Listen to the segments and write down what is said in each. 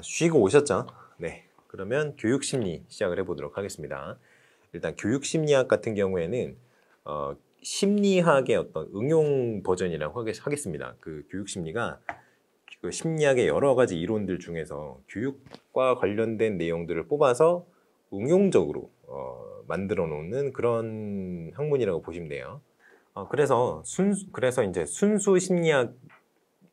쉬고 오셨죠? 네. 그러면 교육심리 시작을 해보도록 하겠습니다. 일단 교육심리학 같은 경우에는 심리학의 어떤 응용 버전이라고 하겠습니다. 그 교육심리가 그 심리학의 여러 가지 이론들 중에서 교육과 관련된 내용들을 뽑아서 응용적으로 만들어 놓는 그런 학문이라고 보시면 돼요. 그래서 이제 순수 심리학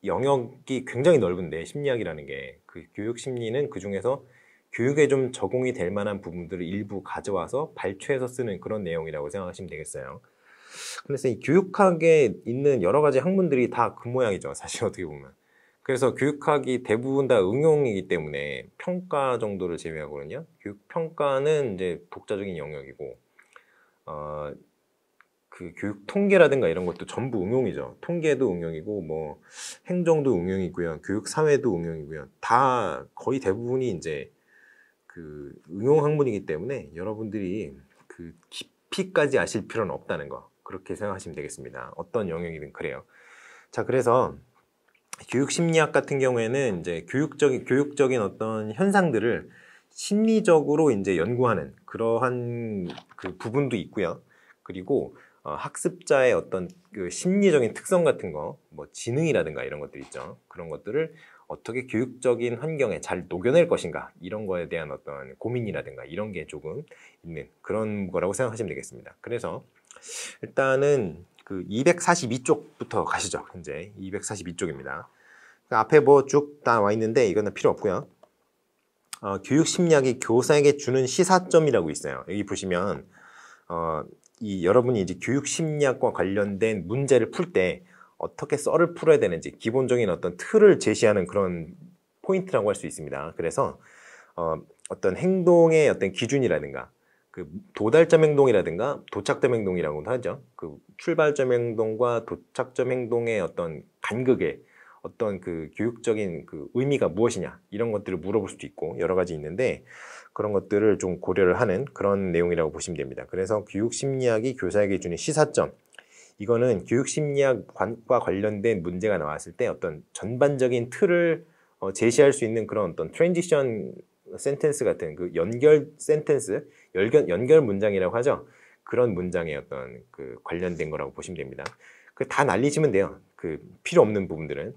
영역이 굉장히 넓은데, 심리학이라는 게 그 교육 심리는 그 중에서 교육에 좀 적용이 될 만한 부분들을 일부 가져와서 발췌해서 쓰는 그런 내용이라고 생각하시면 되겠어요. 그래서 이 교육학에 있는 여러 가지 학문들이 다 그 모양이죠, 사실 어떻게 보면. 그래서 교육학이 대부분 다 응용이기 때문에 평가 정도를 제외하거든요. 교육 평가는 이제 독자적인 영역이고, 그 교육 통계라든가 이런 것도 전부 응용이죠. 통계도 응용이고, 뭐 행정도 응용이고요, 교육 사회도 응용이고요. 다 거의 대부분이 이제 그 응용 학문이기 때문에 여러분들이 그 깊이까지 아실 필요는 없다는 거, 그렇게 생각하시면 되겠습니다. 어떤 영역이든 그래요. 자, 그래서 교육 심리학 같은 경우에는 이제 교육적인 어떤 현상들을 심리적으로 이제 연구하는 그러한 그 부분도 있고요. 그리고 학습자의 어떤 그 심리적인 특성 같은 거, 뭐 지능이라든가 이런 것들 있죠. 그런 것들을 어떻게 교육적인 환경에 잘 녹여낼 것인가, 이런 거에 대한 어떤 고민이라든가 이런 게 조금 있는 그런 거라고 생각하시면 되겠습니다. 그래서 일단은 그 242쪽부터 가시죠. 현재 242쪽입니다. 앞에 뭐 쭉 나와 있는데 이거는 필요 없고요. 교육 심리학이 교사에게 주는 시사점이라고 있어요. 여기 보시면 이 여러분이 이제 교육 심리학과 관련된 문제를 풀 때 어떻게 썰을 풀어야 되는지 기본적인 어떤 틀을 제시하는 그런 포인트라고 할 수 있습니다. 그래서 어떤 행동의 어떤 기준이라든가 그 도달점 행동이라든가 도착점 행동이라고도 하죠. 그 출발점 행동과 도착점 행동의 어떤 간극의 어떤 그 교육적인 그 의미가 무엇이냐, 이런 것들을 물어볼 수도 있고 여러 가지 있는데, 그런 것들을 좀 고려를 하는 그런 내용이라고 보시면 됩니다. 그래서 교육심리학이 교사에게 주는 시사점, 이거는 교육심리학과 관련된 문제가 나왔을 때 어떤 전반적인 틀을 제시할 수 있는 그런 어떤 트랜지션 센텐스 같은 그 연결 센텐스, 연결 문장이라고 하죠. 그런 문장의 어떤 그 관련된 거라고 보시면 됩니다. 그 다 날리시면 돼요. 그 필요 없는 부분들은.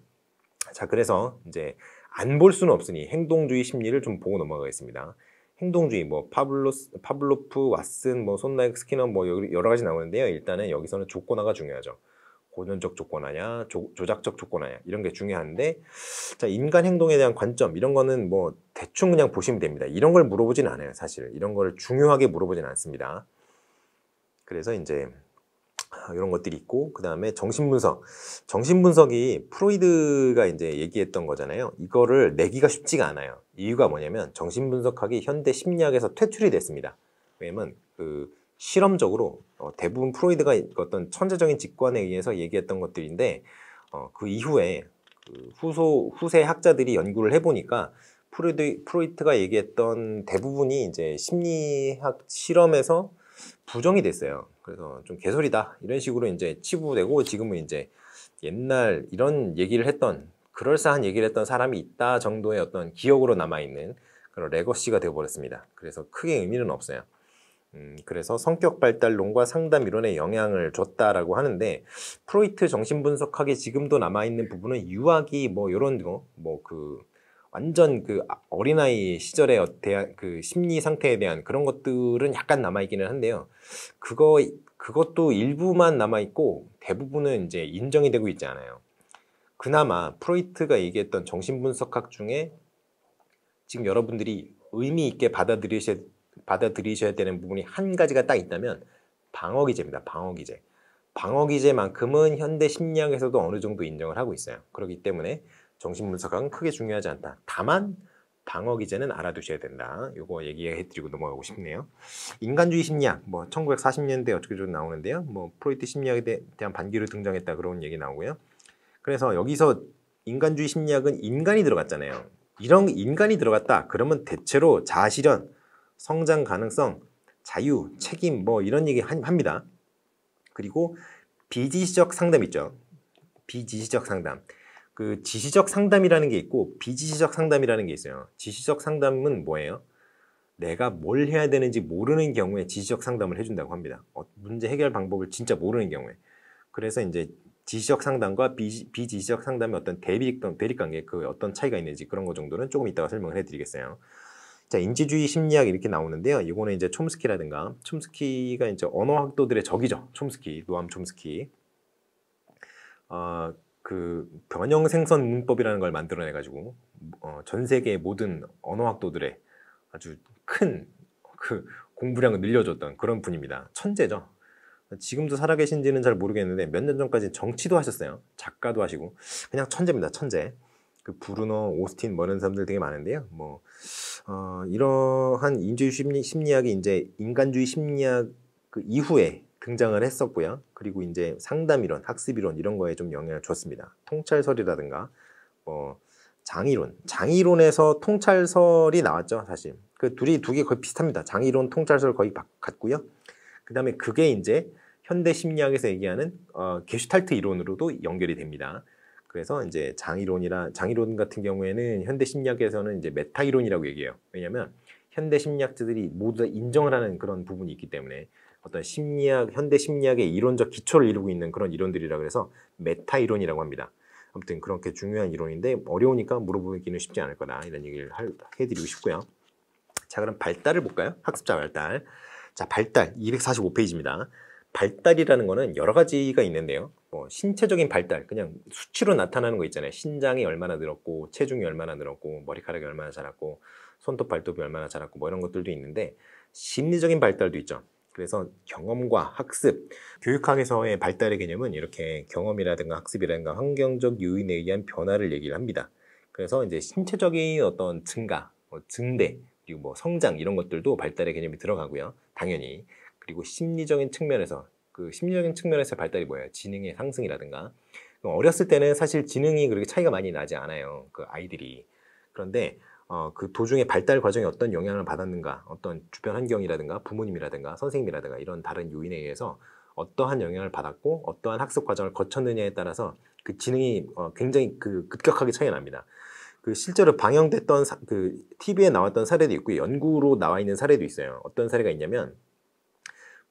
자, 그래서 이제 안 볼 수는 없으니 행동주의 심리를 좀 보고 넘어가겠습니다. 행동주의, 뭐 파블로프, 왓슨, 뭐 손나이크, 스키너, 뭐 여러 가지 나오는데요. 일단은 여기서는 조건화가 중요하죠. 고전적 조건화냐, 조작적 조건화냐, 이런 게 중요한데, 자, 인간 행동에 대한 관점, 이런 거는 뭐 대충 그냥 보시면 됩니다. 이런 걸 물어보진 않아요, 사실. 이런 걸 중요하게 물어보진 않습니다. 그래서 이제 이런 것들이 있고, 그 다음에 정신분석. 정신분석이 프로이드가 이제 얘기했던 거잖아요. 이거를 내기가 쉽지가 않아요. 이유가 뭐냐면 정신분석학이 현대 심리학에서 퇴출이 됐습니다. 왜냐면 그 실험적으로 대부분 프로이드가 어떤 천재적인 직관에 의해서 얘기했던 것들인데, 그 이후에 그 후세 학자들이 연구를 해보니까 프로이트가 얘기했던 대부분이 이제 심리학 실험에서 부정이 됐어요. 그래서 좀 개소리다, 이런 식으로 이제 치부되고, 지금은 이제 옛날 이런 얘기를 했던, 그럴싸한 얘기를 했던 사람이 있다 정도의 어떤 기억으로 남아있는 그런 레거시가 되어버렸습니다. 그래서 크게 의미는 없어요. 그래서 성격 발달론과 상담 이론에 영향을 줬다라고 하는데, 프로이트 정신분석학에 지금도 남아있는 부분은 유아기 뭐 이런 거, 뭐 그 완전 그 어린아이 시절에 대한 그 심리 상태에 대한 그런 것들은 약간 남아있기는 한데요. 그것도 일부만 남아있고 대부분은 이제 인정이 되고 있지 않아요. 그나마 프로이트가 얘기했던 정신분석학 중에 지금 여러분들이 의미 있게 받아들이셔야 되는 부분이 한 가지가 딱 있다면 방어기제입니다. 방어기제. 방어기제만큼은 현대 심리학에서도 어느 정도 인정을 하고 있어요. 그렇기 때문에 정신분석학은 크게 중요하지 않다. 다만 방어기제는 알아두셔야 된다. 요거 얘기해드리고 넘어가고 싶네요. 인간주의 심리학, 뭐 1940년대 어떻게 좀 나오는데요. 뭐 프로이트 심리학에 대한 반기로 등장했다, 그런 얘기 나오고요. 그래서 여기서 인간주의 심리학은 인간이 들어갔잖아요. 이런 인간이 들어갔다 그러면 대체로 자아실현, 성장 가능성, 자유, 책임, 뭐 이런 얘기 합니다. 그리고 비지시적 상담 있죠. 비지시적 상담. 그 지시적 상담이라는 게 있고 비지시적 상담이라는 게 있어요. 지시적 상담은 뭐예요? 내가 뭘 해야 되는지 모르는 경우에 지시적 상담을 해준다고 합니다. 문제 해결 방법을 진짜 모르는 경우에. 그래서 이제 지시적 상담과 비지시적 상담의 어떤 대립관계, 그 어떤 차이가 있는지 그런 거 정도는 조금 이따가 설명을 해드리겠어요. 자, 인지주의 심리학 이렇게 나오는데요. 이거는 이제 촘스키라든가, 촘스키가 이제 언어학도들의 적이죠. 촘스키, 노암 촘스키. 그 변형 생선 문법이라는 걸 만들어내가지고 전 세계의 모든 언어학도들의 아주 큰 그 공부량을 늘려줬던 그런 분입니다. 천재죠. 지금도 살아계신지는 잘 모르겠는데 몇 년 전까지 정치도 하셨어요. 작가도 하시고 그냥 천재입니다. 천재. 그 브루너, 오스틴 뭐 이런 사람들 되게 많은데요. 뭐 이러한 인지주의 심리학이 이제 인간주의 심리학 그 이후에 등장을 했었고요. 그리고 이제 상담이론, 학습이론 이런 거에 좀 영향을 줬습니다. 통찰설이라든가 장이론에서 통찰설이 나왔죠. 사실 그 두 개 거의 비슷합니다. 장이론, 통찰설 거의 같고요. 그 다음에 그게 이제 현대 심리학에서 얘기하는 게슈탈트 이론으로도 연결이 됩니다. 그래서 이제 장이론 같은 경우에는 현대 심리학에서는 이제 메타 이론이라고 얘기해요. 왜냐하면 현대 심리학자들이 모두 다 인정을 하는 그런 부분이 있기 때문에 어떤 현대 심리학의 이론적 기초를 이루고 있는 그런 이론들이라 그래서 메타 이론이라고 합니다. 아무튼 그렇게 중요한 이론인데 어려우니까 물어보기는 쉽지 않을 거다 이런 얘기를 해드리고 싶고요. 자, 그럼 발달을 볼까요? 학습자 발달. 자, 발달 245페이지입니다. 발달이라는 거는 여러 가지가 있는데요. 신체적인 발달, 그냥 수치로 나타나는 거 있잖아요. 신장이 얼마나 늘었고, 체중이 얼마나 늘었고, 머리카락이 얼마나 자랐고, 손톱 발톱이 얼마나 자랐고, 뭐 이런 것들도 있는데 심리적인 발달도 있죠. 그래서 경험과 학습, 교육학에서의 발달의 개념은 이렇게 경험이라든가 학습이라든가 환경적 요인에 의한 변화를 얘기를 합니다. 그래서 이제 신체적인 어떤 증가, 증대, 그리고 뭐 성장 이런 것들도 발달의 개념이 들어가고요. 당연히. 그리고 심리적인 측면에서 발달이 뭐예요? 지능의 상승이라든가. 어렸을 때는 사실 지능이 그렇게 차이가 많이 나지 않아요. 그 아이들이. 그런데 그 도중에 발달 과정에 어떤 영향을 받았는가, 어떤 주변 환경이라든가 부모님이라든가 선생님이라든가 이런 다른 요인에 의해서 어떠한 영향을 받았고 어떠한 학습 과정을 거쳤느냐에 따라서 그 지능이 굉장히 급격하게 차이가 납니다. 그 실제로 방영됐던 그 TV에 나왔던 사례도 있고 연구로 나와 있는 사례도 있어요. 어떤 사례가 있냐면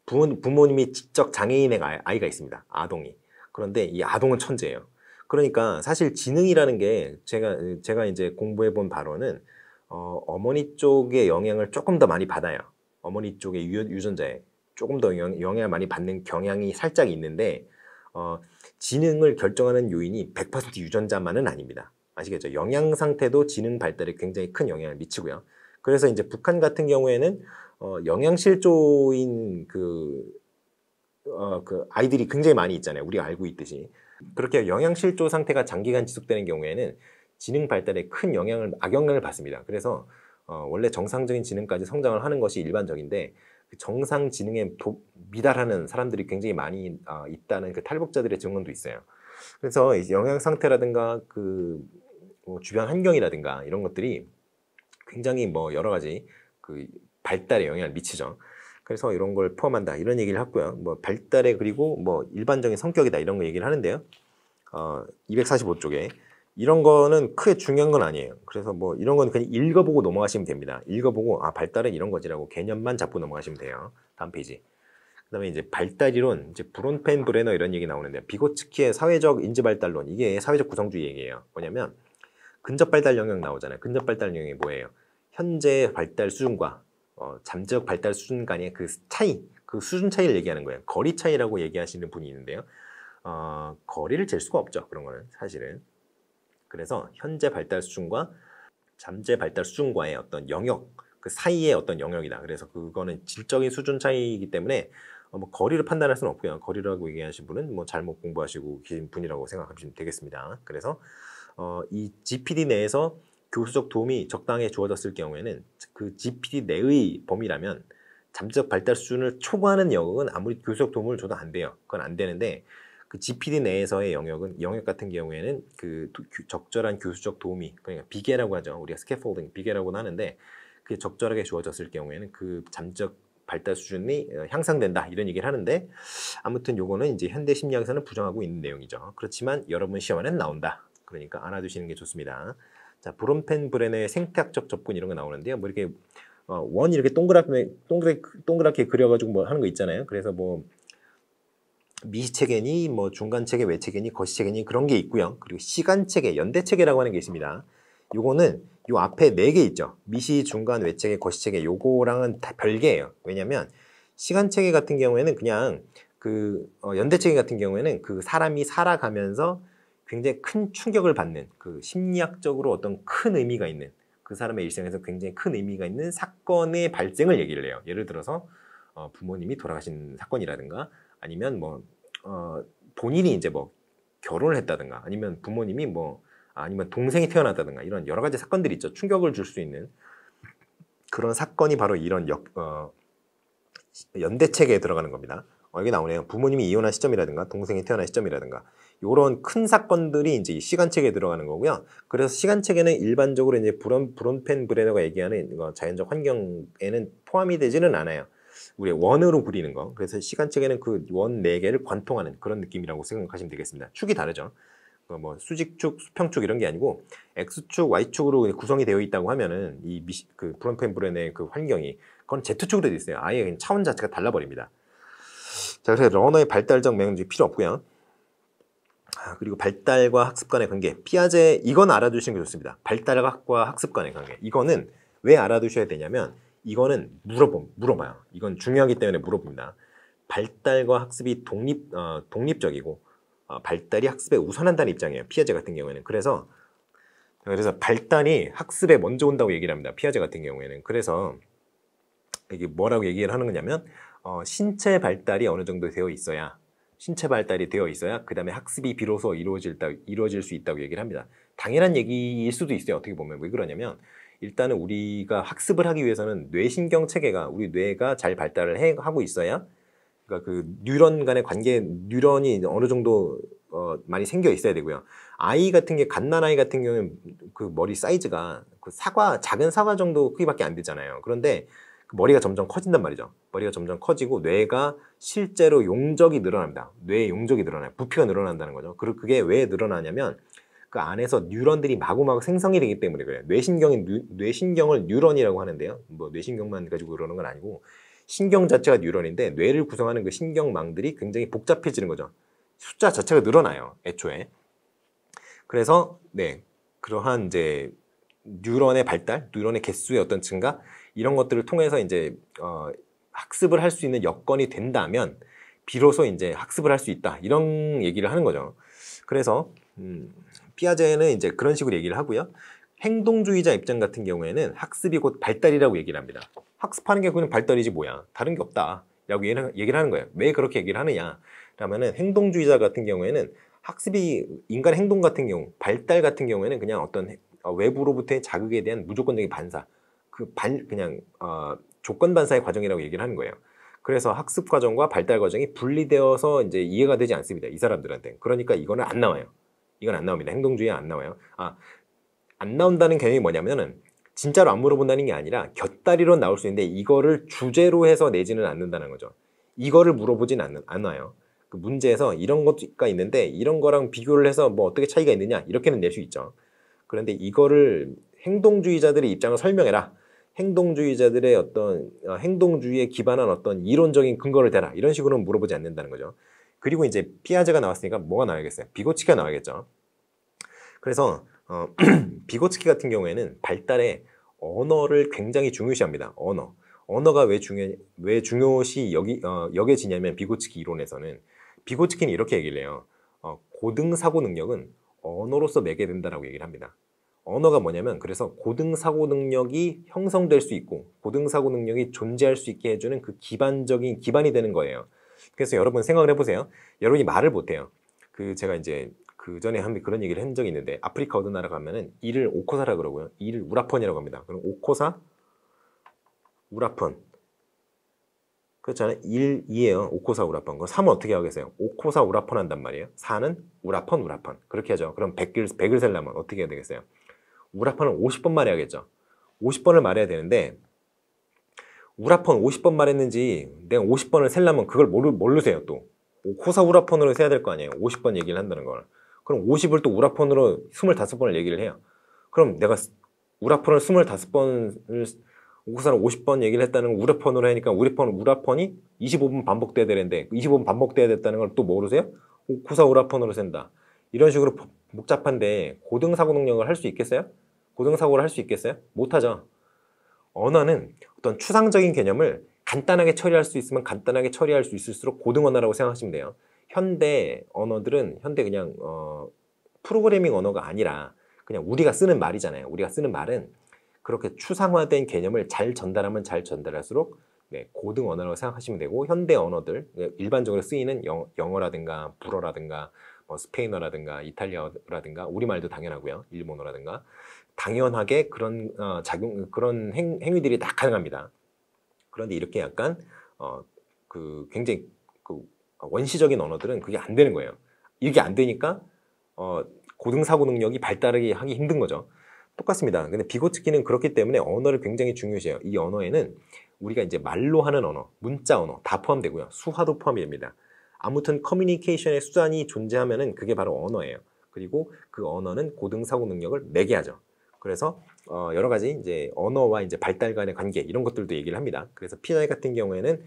부모님이 지적 장애인의 아이가 있습니다. 아동이. 그런데 이 아동은 천재예요. 그러니까 사실 지능이라는 게 제가 이제 공부해 본 바로는 어머니 쪽의 영향을 조금 더 많이 받아요. 어머니 쪽의 유전자에 조금 더 영향을 많이 받는 경향이 살짝 있는데 지능을 결정하는 요인이 100% 유전자만은 아닙니다. 아시겠죠? 영양 상태도 지능 발달에 굉장히 큰 영향을 미치고요. 그래서 이제 북한 같은 경우에는 영양실조인 그 아이들이 굉장히 많이 있잖아요. 우리가 알고 있듯이. 그렇게 영양실조 상태가 장기간 지속되는 경우에는 지능 발달에 큰 악영향을 받습니다. 그래서 원래 정상적인 지능까지 성장을 하는 것이 일반적인데 그 정상 지능에 미달하는 사람들이 굉장히 많이 있다는 그 탈북자들의 증언도 있어요. 그래서 영양 상태라든가 주변 환경이라든가 이런 것들이 굉장히 여러 가지 그 발달에 영향을 미치죠. 그래서 이런 걸 포함한다 이런 얘기를 했고요. 발달에 그리고 일반적인 성격이다 이런 거 얘기를 하는데요. 245쪽에 이런 거는 크게 중요한 건 아니에요. 그래서 이런 건 그냥 읽어보고 넘어가시면 됩니다. 읽어보고 발달은 이런 거지라고 개념만 잡고 넘어가시면 돼요. 다음 페이지. 그다음에 이제 발달이론, 이제 브론펜 브레너 이런 얘기 나오는데 비고츠키의 사회적 인지 발달론 이게 사회적 구성주의 얘기예요. 뭐냐면 근접 발달 영역 나오잖아요. 근접 발달 영역이 뭐예요? 현재 발달 수준과 잠재적 발달 수준 간의 그 차이, 그 수준 차이를 얘기하는 거예요. 거리 차이라고 얘기하시는 분이 있는데요. 거리를 잴 수가 없죠. 그런 거는 사실은. 그래서 현재 발달 수준과 잠재 발달 수준과의 어떤 영역, 그 사이의 어떤 영역이다. 그래서 그거는 질적인 수준 차이이기 때문에 거리를 판단할 수는 없고요. 거리라고 얘기하신 분은 잘못 공부하시고 계신 분이라고 생각하시면 되겠습니다. 그래서 이 GPD 내에서 교수적 도움이 적당히 주어졌을 경우에는 그 GPD 내의 범위라면 잠재적 발달 수준을 초과하는 영역은 아무리 교수적 도움을 줘도 안 돼요. 그건 안 되는데 그 GPD 내에서의 영역 같은 경우에는 그 적절한 교수적 도움이 그러니까 비계라고 하죠. 우리가 스캐폴딩 비계라고는 하는데 그게 적절하게 주어졌을 경우에는 그 잠재적 발달 수준이 향상된다 이런 얘기를 하는데 아무튼 요거는 이제 현대 심리학에서는 부정하고 있는 내용이죠. 그렇지만 여러분 시험에는 나온다. 그러니까 알아두시는 게 좋습니다. 자, 브론펜브렌의 생태학적 접근 이런 거 나오는데요. 뭐 이렇게 원 이렇게 동그랗게 그려가지고 뭐 하는 거 있잖아요. 그래서 뭐 미시체계니 뭐 중간체계, 외체계니, 거시체계니 그런 게 있고요. 그리고 시간체계, 연대체계라고 하는 게 있습니다. 요거는 요 앞에 4개 있죠. 미시, 중간, 외체계, 거시체계 요거랑은 다 별개예요. 왜냐면 시간체계 같은 경우에는 그냥 그 연대체계 같은 경우에는 그 사람이 살아가면서 굉장히 큰 충격을 받는 그 심리학적으로 어떤 큰 의미가 있는 그 사람의 일생에서 굉장히 큰 의미가 있는 사건의 발생을 얘기를 해요. 예를 들어서 부모님이 돌아가신 사건이라든가 아니면 뭐 본인이 이제 뭐 결혼을 했다든가 아니면 부모님이 뭐 아니면 동생이 태어났다든가 이런 여러 가지 사건들이 있죠. 충격을 줄 수 있는 그런 사건이 바로 이런 연대체계에 들어가는 겁니다. 여기 나오네요. 부모님이 이혼한 시점이라든가 동생이 태어난 시점이라든가 이런 큰 사건들이 이제 시간체계에 들어가는 거고요. 그래서 시간체계는 일반적으로 이제 브론펜브레너가 얘기하는 자연적 환경에는 포함이 되지는 않아요. 우리 원으로 그리는 거. 그래서 시간체계는 그 원 4개를 관통하는 그런 느낌이라고 생각하시면 되겠습니다. 축이 다르죠. 뭐 수직축, 수평축 이런 게 아니고 X축, Y축으로 구성이 되어 있다고 하면은 그 브론펜브렌의 그 환경이 그건 Z축으로 되어 있어요. 아예 그냥 차원 자체가 달라버립니다. 자, 그래서 러너의 발달적 명령이 필요 없고요. 그리고 발달과 학습 간의 관계. 피아제 이건 알아두시는 게 좋습니다. 발달과 학습 간의 관계. 이거는 왜 알아두셔야 되냐면 이거는 물어봐요. 이건 중요하기 때문에 물어봅니다. 발달과 학습이 독립적이고 발달이 학습에 우선한다는 입장이에요. 피아제 같은 경우에는. 그래서 발달이 학습에 먼저 온다고 얘기를 합니다. 피아제 같은 경우에는. 그래서 이게 뭐라고 얘기를 하는 거냐면 신체 발달이 어느 정도 되어 있어야 그 다음에 학습이 비로소 이루어질 수 있다고 얘기를 합니다. 당연한 얘기일 수도 있어요. 어떻게 보면. 왜 그러냐면 일단은 우리가 학습을 하기 위해서는 뇌신경 체계가 우리 뇌가 잘 발달을 하고 있어야 그러니까 그 뉴런 간의 관계 뉴런이 어느 정도 많이 생겨 있어야 되고요. 아이 같은 게 갓난아이 같은 경우는 그 머리 사이즈가 그 작은 사과 정도 크기밖에 안 되잖아요. 그런데 그 머리가 점점 커진단 말이죠. 머리가 점점 커지고 뇌가 실제로 용적이 늘어납니다. 뇌의 용적이 늘어나요. 부피가 늘어난다는 거죠. 그리고 그게 왜 늘어나냐면 그 안에서 뉴런들이 마구마구 생성이 되기 때문에 그래요. 뇌신경을 뉴런이라고 하는데요. 뭐 뇌신경만 가지고 그러는 건 아니고 신경 자체가 뉴런인데 뇌를 구성하는 그 신경망들이 굉장히 복잡해지는 거죠. 숫자 자체가 늘어나요. 애초에. 그래서 네 그러한 이제 뉴런의 발달, 뉴런의 개수의 어떤 증가 이런 것들을 통해서 이제 학습을 할 수 있는 여건이 된다면 비로소 이제 학습을 할 수 있다 이런 얘기를 하는 거죠. 그래서 피아제는 이제 그런 식으로 얘기를 하고요. 행동주의자 입장 같은 경우에는 학습이 곧 발달이라고 얘기를 합니다. 학습하는 게 그냥 발달이지 뭐야. 다른 게 없다. 라고 얘기를 하는 거예요. 왜 그렇게 얘기를 하느냐. 라면은 행동주의자 같은 경우에는 학습이 인간 행동 같은 경우, 발달 같은 경우에는 그냥 어떤 외부로부터의 자극에 대한 무조건적인 반사. 그냥 조건 반사의 과정이라고 얘기를 하는 거예요. 그래서 학습 과정과 발달 과정이 분리되어서 이제 이해가 되지 않습니다. 이 사람들한테. 그러니까 이거는 안 나와요. 이건 안 나옵니다. 행동주의에 안 나와요. 안 나온다는 개념이 뭐냐면은 진짜로 안 물어본다는 게 아니라 곁다리로 나올 수 있는데 이거를 주제로 해서 내지는 않는다는 거죠. 이거를 물어보진 않아요. 그 문제에서 이런 것가 있는데 이런 거랑 비교를 해서 뭐 어떻게 차이가 있느냐 이렇게는 낼 수 있죠. 그런데 이거를 행동주의자들의 입장을 설명해라. 행동주의자들의 어떤 행동주의에 기반한 어떤 이론적인 근거를 대라. 이런 식으로는 물어보지 않는다는 거죠. 그리고 이제 피아제가 나왔으니까 뭐가 나와야겠어요? 비고치키가 나와야겠죠. 그래서 비고츠키 같은 경우에는 발달에 언어를 굉장히 중요시합니다. 언어가 왜 중요시 여겨지냐면 비고츠키 이론에서는 비고츠키는 이렇게 얘기를 해요. 고등사고 능력은 언어로서 매개된다라고 얘기를 합니다. 언어가 뭐냐면 그래서 고등사고 능력이 형성될 수 있고 고등사고 능력이 존재할 수 있게 해주는 그 기반이 되는 거예요. 그래서 여러분 생각을 해보세요. 여러분이 말을 못해요. 제가 이제 그 전에 한번 그런 얘기를 한 적이 있는데 아프리카 어느 나라 가면은 이를 오코사라 그러고요. 이를 우라펀이라고 합니다. 그럼 오코사, 우라펀. 그렇잖아요. 2예요. 오코사, 우라펀. 그럼 3은 어떻게 하겠어요? 오코사, 우라펀 한단 말이에요. 4는 우라펀. 그렇게 하죠. 그럼 100을 세려면 어떻게 해야 되겠어요? 우라펀은 50번 말해야겠죠. 50번을 말해야 되는데 우라펀 50번 말했는지 내가 50번을 세려면 그걸 뭘로 세요 또? 오코사 우라펀으로 세야 될 거 아니에요. 50번 얘기를 한다는 걸. 그럼 50을 또 우라폰으로 25번을 얘기를 해요. 그럼 내가 우라폰을 25번을 오구사를 50번 얘기를 했다는 걸 우라폰으로 하니까 우라폰이 25분 반복돼야 되는데 25분 반복돼야 됐다는 걸 또 모르세요? 오구사 우라폰으로 센다. 이런 식으로 복잡한데 고등사고 능력을 할 수 있겠어요? 고등사고를 할 수 있겠어요? 못하죠. 언어는 어떤 추상적인 개념을 간단하게 처리할 수 있으면 간단하게 처리할 수 있을수록 고등 언어라고 생각하시면 돼요. 현대 언어들은 그냥 프로그래밍 언어가 아니라 그냥 우리가 쓰는 말이잖아요. 우리가 쓰는 말은 그렇게 추상화된 개념을 잘 전달하면 잘 전달할수록 고등 언어라고 생각하시면 되고, 현대 언어들 일반적으로 쓰이는 영어라든가 불어라든가 뭐 스페인어라든가 이탈리아어라든가 우리말도 당연하고요, 일본어라든가 당연하게 그런 그런 행위들이 다 가능합니다. 그런데 이렇게 약간 굉장히 원시적인 언어들은 그게 안 되는 거예요. 이게 안 되니까 고등사고 능력이 발달하기 힘든 거죠. 똑같습니다. 근데 비고츠키는 그렇기 때문에 언어를 굉장히 중요시해요. 이 언어에는 우리가 이제 말로 하는 언어, 문자 언어 다 포함되고요. 수화도 포함이 됩니다. 아무튼 커뮤니케이션의 수단이 존재하면은 그게 바로 언어예요. 그리고 그 언어는 고등사고 능력을 매개하죠. 그래서 여러 가지 이제 언어와 이제 발달 간의 관계 이런 것들도 얘기를 합니다. 그래서 피아노 같은 경우에는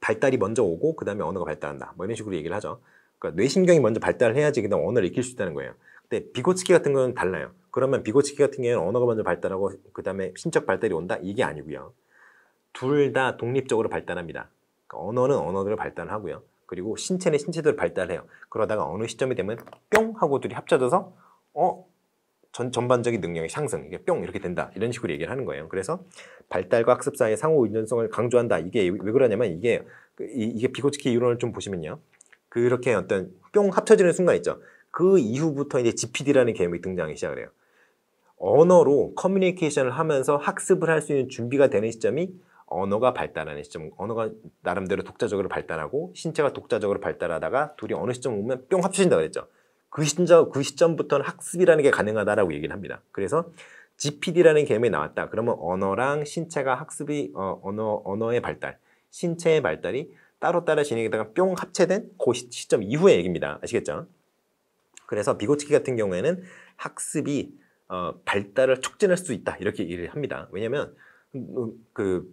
발달이 먼저 오고 그 다음에 언어가 발달한다. 뭐 이런 식으로 얘기를 하죠. 그러니까 뇌신경이 먼저 발달을 해야지 그다음 언어를 익힐 수 있다는 거예요. 근데 비고츠키 같은 경우는 달라요. 그러면 비고츠키 같은 경우에는 언어가 먼저 발달하고 그 다음에 신적 발달이 온다? 이게 아니고요. 둘 다 독립적으로 발달합니다. 그러니까 언어는 언어대로 발달하고요. 그리고 신체는 신체대로 발달해요. 그러다가 어느 시점이 되면 뿅 하고 둘이 합쳐져서 전반적인 능력의 상승, 이게 뿅 이렇게 된다. 이런 식으로 얘기를 하는 거예요. 그래서 발달과 학습 사이의 상호 의존성을 강조한다. 이게 왜 그러냐면 이게 비고츠키 이론을 좀 보시면요. 그렇게 어떤 뿅 합쳐지는 순간 있죠. 그 이후부터 이제 GPD라는 개념이 등장하기 시작을 해요. 언어로 커뮤니케이션을 하면서 학습을 할 수 있는 준비가 되는 시점이 언어가 발달하는 시점, 언어가 나름대로 독자적으로 발달하고 신체가 독자적으로 발달하다가 둘이 어느 시점 오면 뿅 합쳐진다고 그랬죠. 그 시점부터는 학습이라는 게 가능하다라고 얘기를 합니다. 그래서 GPD라는 개념이 나왔다. 그러면 언어랑 신체가 학습이 언어의 발달, 신체의 발달이 따로따로 진행되다가 뿅 합체된 그 시점 이후의 얘기입니다. 아시겠죠? 그래서 비고츠키 같은 경우에는 학습이 발달을 촉진할 수 있다 이렇게 얘기를 합니다. 왜냐하면 그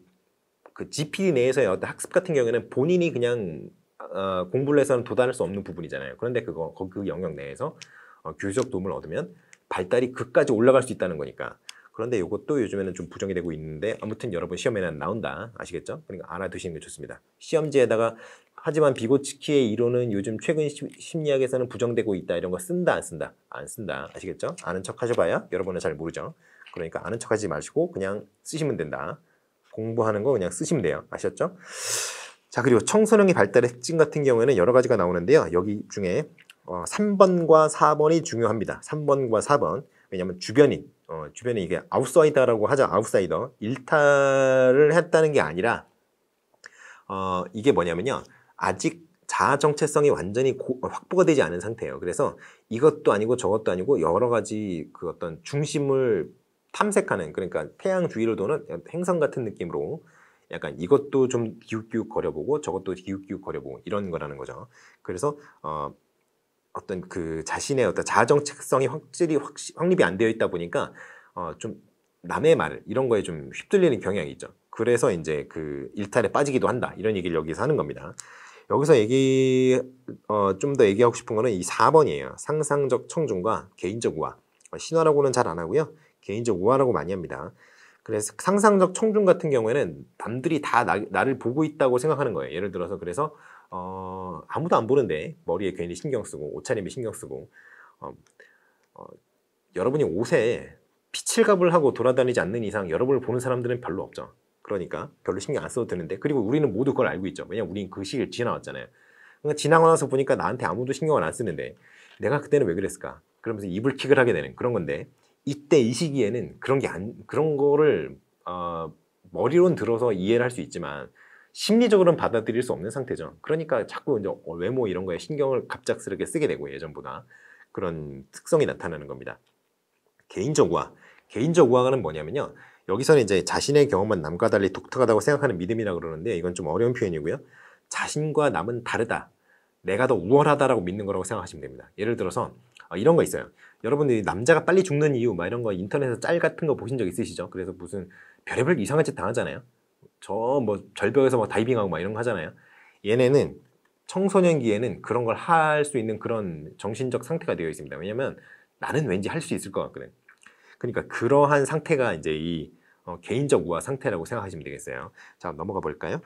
GPD 내에서의 어떤 학습 같은 경우에는 본인이 그냥 공부를 해서는 도달할 수 없는 부분이잖아요. 그런데 그 영역 내에서 교수적 도움을 얻으면 발달이 그까지 올라갈 수 있다는 거니까. 그런데 이것도 요즘에는 좀 부정이 되고 있는데 아무튼 여러분 시험에는 나온다. 아시겠죠? 그러니까 알아두시는 게 좋습니다. 시험지에다가 하지만 비고츠키의 이론은 요즘 최근 심리학에서는 부정되고 있다. 이런 거 쓴다 안 쓴다? 안 쓴다. 아시겠죠? 아는 척 하셔봐야 여러분은 잘 모르죠. 그러니까 아는 척 하지 마시고 그냥 쓰시면 된다. 공부하는 거 그냥 쓰시면 돼요. 아셨죠? 자, 그리고 청소년의 발달의 특징 같은 경우에는 여러 가지가 나오는데요. 여기 중에 3번과 4번이 중요합니다. 3번과 4번. 왜냐하면 주변이 이게 아웃사이더라고 하죠. 아웃사이더. 일탈을 했다는 게 아니라 이게 뭐냐면요. 아직 자아 정체성이 완전히 확보가 되지 않은 상태예요. 그래서 이것도 아니고 저것도 아니고 여러 가지 그 어떤 중심을 탐색하는, 그러니까 태양 주위를 도는 행성 같은 느낌으로 약간 이것도 좀 기웃기웃 거려보고 저것도 기웃기웃 거려보고 이런 거라는 거죠. 그래서 어떤 그 자신의 어떤 자아 정체성이 확립이 안 되어 있다 보니까 좀 남의 말 이런 거에 좀 휩쓸리는 경향이 있죠. 그래서 이제 그 일탈에 빠지기도 한다. 이런 얘기를 여기서 하는 겁니다. 여기서 좀 더 얘기하고 싶은 거는 이 4번이에요. 상상적 청중과 개인적 우화. 신화라고는 잘 안 하고요. 개인적 우화라고 많이 합니다. 그래서 상상적 청중 같은 경우에는 남들이 다 나를 보고 있다고 생각하는 거예요. 예를 들어서 그래서 아무도 안 보는데 머리에 괜히 신경 쓰고 옷차림에 신경 쓰고 여러분이 옷에 피칠갑을 하고 돌아다니지 않는 이상 여러분을 보는 사람들은 별로 없죠. 그러니까 별로 신경 안 써도 되는데, 그리고 우리는 모두 그걸 알고 있죠. 왜냐면 우리는 그 시기를 지나왔잖아요. 그러니까 지나고 나서 보니까 나한테 아무도 신경을 안 쓰는데 내가 그때는 왜 그랬을까? 그러면서 이불킥을 하게 되는 그런 건데, 이때 이 시기에는 그런 거를 머리론 들어서 이해를 할 수 있지만 심리적으로는 받아들일 수 없는 상태죠. 그러니까 자꾸 이제 외모 이런 거에 신경을 갑작스럽게 쓰게 되고 예전보다 그런 특성이 나타나는 겁니다. 개인적 우화. 개인적 우화는 뭐냐면요. 여기서는 이제 자신의 경험은 남과 달리 독특하다고 생각하는 믿음이라고 그러는데 이건 좀 어려운 표현이고요. 자신과 남은 다르다. 내가 더 우월하다라고 믿는 거라고 생각하시면 됩니다. 예를 들어서 이런 거 있어요. 여러분들이 남자가 빨리 죽는 이유 막 이런 거 인터넷에서 짤 같은 거 보신 적 있으시죠? 그래서 무슨 별의별 이상한 짓 당하잖아요. 저 뭐 절벽에서 뭐 다이빙하고 막 이런 거 하잖아요. 얘네는 청소년기에는 그런 걸 할 수 있는 그런 정신적 상태가 되어 있습니다. 왜냐면 나는 왠지 할 수 있을 것 같거든. 그러니까 그러한 상태가 이제 이 개인적 우화 상태라고 생각하시면 되겠어요. 자, 넘어가 볼까요?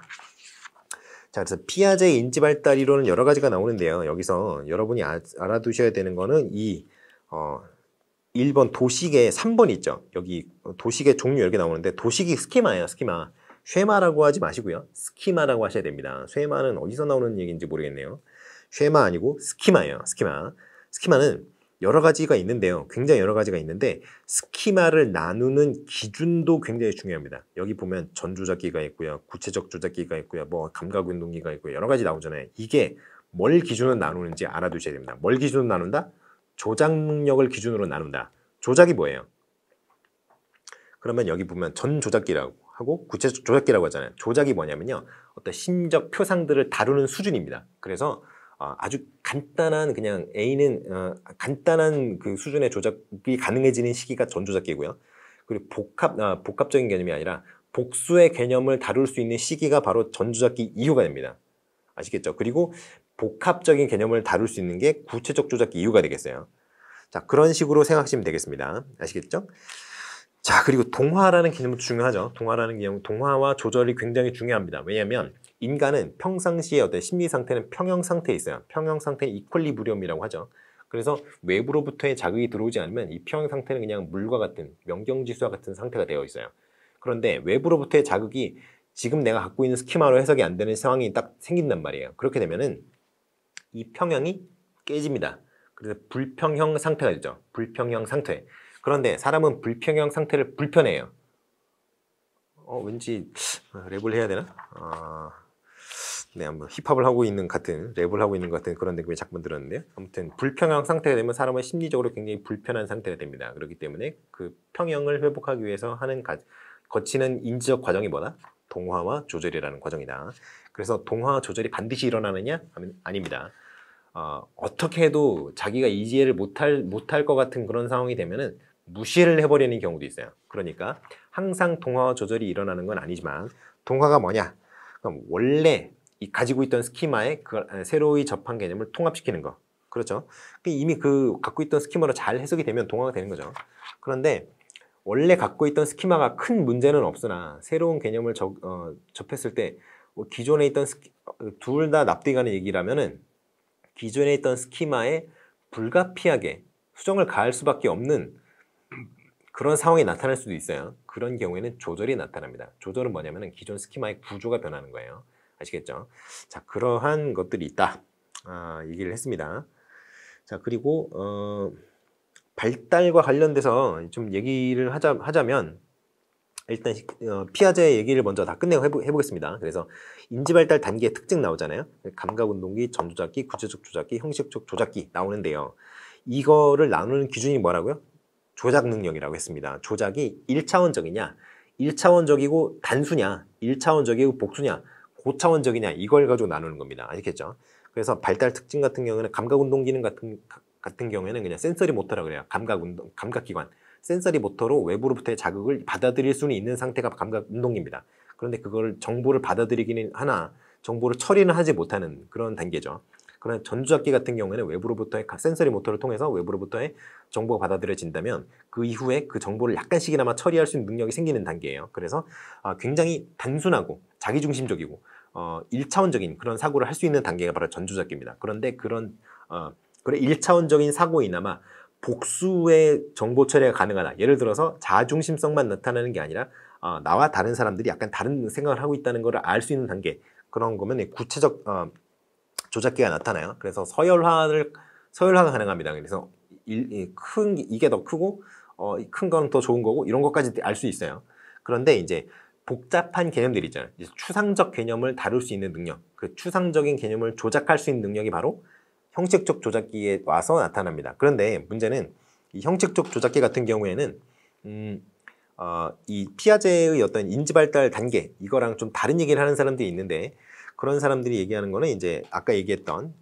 자, 그래서 피아제의 인지 발달 이론은 여러 가지가 나오는데요. 여기서 여러분이 알아두셔야 되는 거는 이 1번 도식의 3번 있죠. 여기 도식의 종류 여러 개 나오는데 도식이 스키마예요. 스키마. 쉐마라고 하지 마시고요. 스키마라고 하셔야 됩니다. 쉐마는 어디서 나오는 얘기인지 모르겠네요. 쉐마 아니고 스키마예요. 스키마. 스키마는 여러 가지가 있는데요. 굉장히 여러 가지가 있는데 스키마를 나누는 기준도 굉장히 중요합니다. 여기 보면 전조작기가 있고요. 구체적 조작기가 있고요. 뭐 감각운동기가 있고요. 여러 가지 나오잖아요. 이게 뭘 기준으로 나누는지 알아두셔야 됩니다. 뭘 기준으로 나눈다? 조작 능력을 기준으로 나눈다. 조작이 뭐예요? 그러면 여기 보면 전조작기라고 하고 구체적 조작기라고 하잖아요. 조작이 뭐냐면요. 어떤 심적 표상들을 다루는 수준입니다. 그래서 아주 간단한 그냥 A는 간단한 그 수준의 조작이 가능해지는 시기가 전조작기고요. 그리고 복합적인 개념이 아니라 복수의 개념을 다룰 수 있는 시기가 바로 전조작기 이후가 됩니다. 아시겠죠? 그리고 복합적인 개념을 다룰 수 있는 게 구체적 조작기 이후가 되겠어요. 자, 그런 식으로 생각하시면 되겠습니다. 아시겠죠? 자, 그리고 동화라는 개념도 중요하죠. 동화라는 개념, 동화와 조절이 굉장히 중요합니다. 왜냐하면 인간은 평상시의 어떤 심리 상태는 평형 상태에 있어요. 평형 상태는 이퀄리브리엄이라고 하죠. 그래서 외부로부터의 자극이 들어오지 않으면 이 평형 상태는 그냥 물과 같은 명경지수와 같은 상태가 되어 있어요. 그런데 외부로부터의 자극이 지금 내가 갖고 있는 스키마로 해석이 안 되는 상황이 딱 생긴단 말이에요. 그렇게 되면은 이 평형이 깨집니다. 그래서 불평형 상태가 되죠. 불평형 상태. 그런데 사람은 불평형 상태를 불편해해요. 왠지 랩을 해야 되나? 네, 한번 힙합을 하고 있는 같은 랩을 하고 있는 것 같은 그런 느낌이 자꾸 들었는데요. 아무튼 불평형 상태가 되면 사람은 심리적으로 굉장히 불편한 상태가 됩니다. 그렇기 때문에 그 평형을 회복하기 위해서 거치는 인지적 과정이 뭐다? 동화와 조절이라는 과정이다. 그래서 동화와 조절이 반드시 일어나느냐? 아닙니다. 어떻게 해도 자기가 이해를 못할 것 같은 그런 상황이 되면은 무시를 해버리는 경우도 있어요. 그러니까 항상 동화와 조절이 일어나는 건 아니지만 동화가 뭐냐? 그럼 원래 가지고 있던 스키마에 새로이 접한 개념을 통합시키는 거. 그렇죠? 이미 그 갖고 있던 스키마로 잘 해석이 되면 동화가 되는 거죠. 그런데 원래 갖고 있던 스키마가 큰 문제는 없으나 새로운 개념을 접했을 때 기존에 있던 둘 다 납득하는 얘기라면은 기존에 있던 스키마에 불가피하게 수정을 가할 수밖에 없는 그런 상황이 나타날 수도 있어요. 그런 경우에는 조절이 나타납니다. 조절은 뭐냐면 기존 스키마의 구조가 변하는 거예요. 아시겠죠? 자, 그러한 것들이 있다. 얘기를 했습니다. 자, 그리고 발달과 관련돼서 좀 얘기를 하자면 일단 피아제 얘기를 먼저 다 끝내고 해보겠습니다. 그래서 인지발달 단계의 특징 나오잖아요. 감각운동기, 전조작기, 구체적 조작기, 형식적 조작기 나오는데요. 이거를 나누는 기준이 뭐라고요? 조작 능력이라고 했습니다. 조작이 1차원적이냐, 1차원적이고 단수냐, 1차원적이고 복수냐, 고차원적이냐 이걸 가지고 나누는 겁니다. 아시겠죠? 그래서 발달 특징 같은 경우에는 감각운동기능 같은 경우에는 그냥 센서리 모터라고 그래요. 감각기관. 센서리 모터로 외부로부터의 자극을 받아들일 수는 있는 상태가 감각운동기입니다. 그런데 그걸 정보를 받아들이기는 하나 정보를 처리는 하지 못하는 그런 단계죠. 그러나 전조작기 같은 경우에는 외부로부터의 센서리 모터를 통해서 외부로부터의 정보가 받아들여진다면 그 이후에 그 정보를 약간씩이나마 처리할 수 있는 능력이 생기는 단계예요. 그래서 굉장히 단순하고 자기중심적이고 1차원적인 그런 사고를 할 수 있는 단계가 바로 전조작기입니다. 그런데 그런 1차원적인 사고이나마 복수의 정보 처리가 가능하다. 예를 들어서 자중심성만 나타나는 게 아니라 나와 다른 사람들이 약간 다른 생각을 하고 있다는 걸 알 수 있는 단계. 그런 거면 구체적 조작기가 나타나요. 그래서 서열화가 가능합니다. 그래서 이게 더 크고 큰 건 더 좋은 거고 이런 것까지 알 수 있어요. 그런데 이제 복잡한 개념들이 있잖아요. 추상적 개념을 다룰 수 있는 능력, 그 추상적인 개념을 조작할 수 있는 능력이 바로 형식적 조작기에 와서 나타납니다. 그런데 문제는 이 형식적 조작기 같은 경우에는 이 피아제의 어떤 인지발달 단계 이거랑 좀 다른 얘기를 하는 사람들이 있는데 그런 사람들이 얘기하는 거는 이제 아까 얘기했던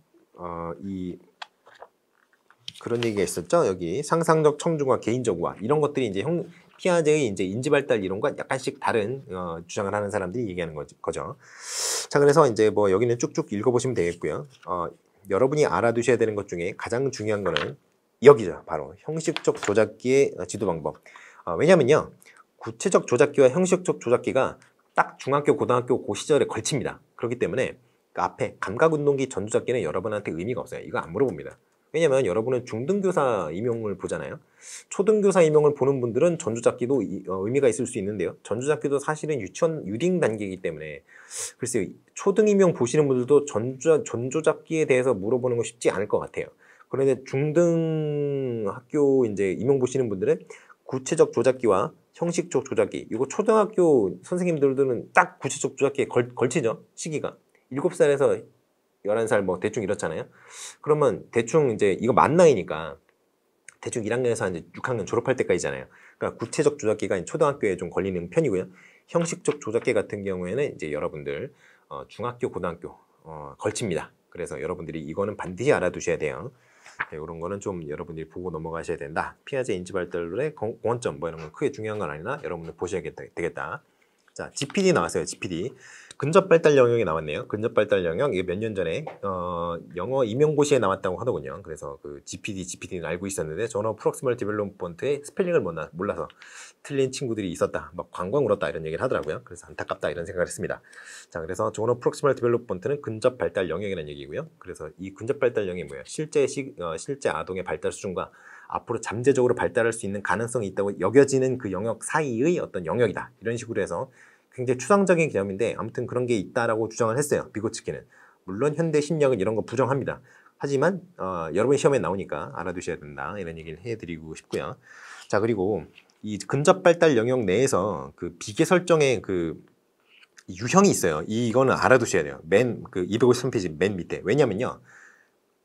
그런 얘기가 있었죠. 여기 상상적 청중과 개인적 우화 이런 것들이 이제 피아제의 이제 인지 발달 이론과 약간씩 다른 주장을 하는 사람들이 얘기하는 거죠. 자, 그래서 이제 뭐 여기는 쭉쭉 읽어보시면 되겠고요. 여러분이 알아두셔야 되는 것 중에 가장 중요한 거는 여기죠. 바로 형식적 조작기의 지도 방법. 왜냐면요, 구체적 조작기와 형식적 조작기가 딱 중학교, 고등학교 그 시절에 걸칩니다. 그렇기 때문에 그 앞에 감각운동기 전조작기는 여러분한테 의미가 없어요. 이거 안 물어봅니다. 왜냐면 여러분은 중등교사 임용을 보잖아요. 초등교사 임용을 보는 분들은 전조작기도 의미가 있을 수 있는데요. 전조작기도 사실은 유딩 단계이기 때문에 글쎄요, 초등 임용 보시는 분들도 전조작기에 대해서 물어보는 거 쉽지 않을 것 같아요. 그런데 중등 학교 이제 임용 보시는 분들은 구체적 조작기와 형식적 조작기, 이거 초등학교 선생님들은 딱 구체적 조작기에 걸치죠, 시기가. 7살에서 11살 뭐 대충 이렇잖아요. 그러면 대충 이제 이거 만 나이니까 대충 1학년에서 이제 6학년 졸업할 때까지잖아요. 그러니까 구체적 조작기가 초등학교에 좀 걸리는 편이고요. 형식적 조작기 같은 경우에는 이제 여러분들 중학교, 고등학교 걸칩니다. 그래서 여러분들이 이거는 반드시 알아두셔야 돼요. 네, 이런 거는 좀 여러분들이 보고 넘어가셔야 된다. 피아제 인지 발달의 공헌점 뭐 이런 건 크게 중요한 건 아니나 여러분들 보셔야 되겠다. 자, GPD 나왔어요. GPD. 근접 발달 영역이 나왔네요. 근접 발달 영역, 이게 몇 년 전에 영어 임용고시에 나왔다고 하더군요. 그래서 그 GPD는 알고 있었는데 저는 프록시멀 디벨롭먼트의 스펠링을 몰라서 틀린 친구들이 있었다. 막 광광 울었다 이런 얘기를 하더라고요. 그래서 안타깝다 이런 생각을 했습니다. 자, 그래서 저는 프록시멀 디벨롭먼트는 근접 발달 영역이라는 얘기고요. 그래서 이 근접 발달 영역이 뭐예요? 실제 아동의 발달 수준과 앞으로 잠재적으로 발달할 수 있는 가능성이 있다고 여겨지는 그 영역 사이의 어떤 영역이다. 이런 식으로 해서 굉장히 추상적인 개념인데 아무튼 그런 게 있다라고 주장을 했어요. 비고츠키는. 물론 현대 심리학은 이런 거 부정합니다. 하지만 여러분 시험에 나오니까 알아두셔야 된다. 이런 얘기를 해드리고 싶고요. 자, 그리고 이 근접 발달 영역 내에서 그 비계 설정의 그 유형이 있어요. 이거는 알아두셔야 돼요. 그 253페이지 맨 밑에. 왜냐면요,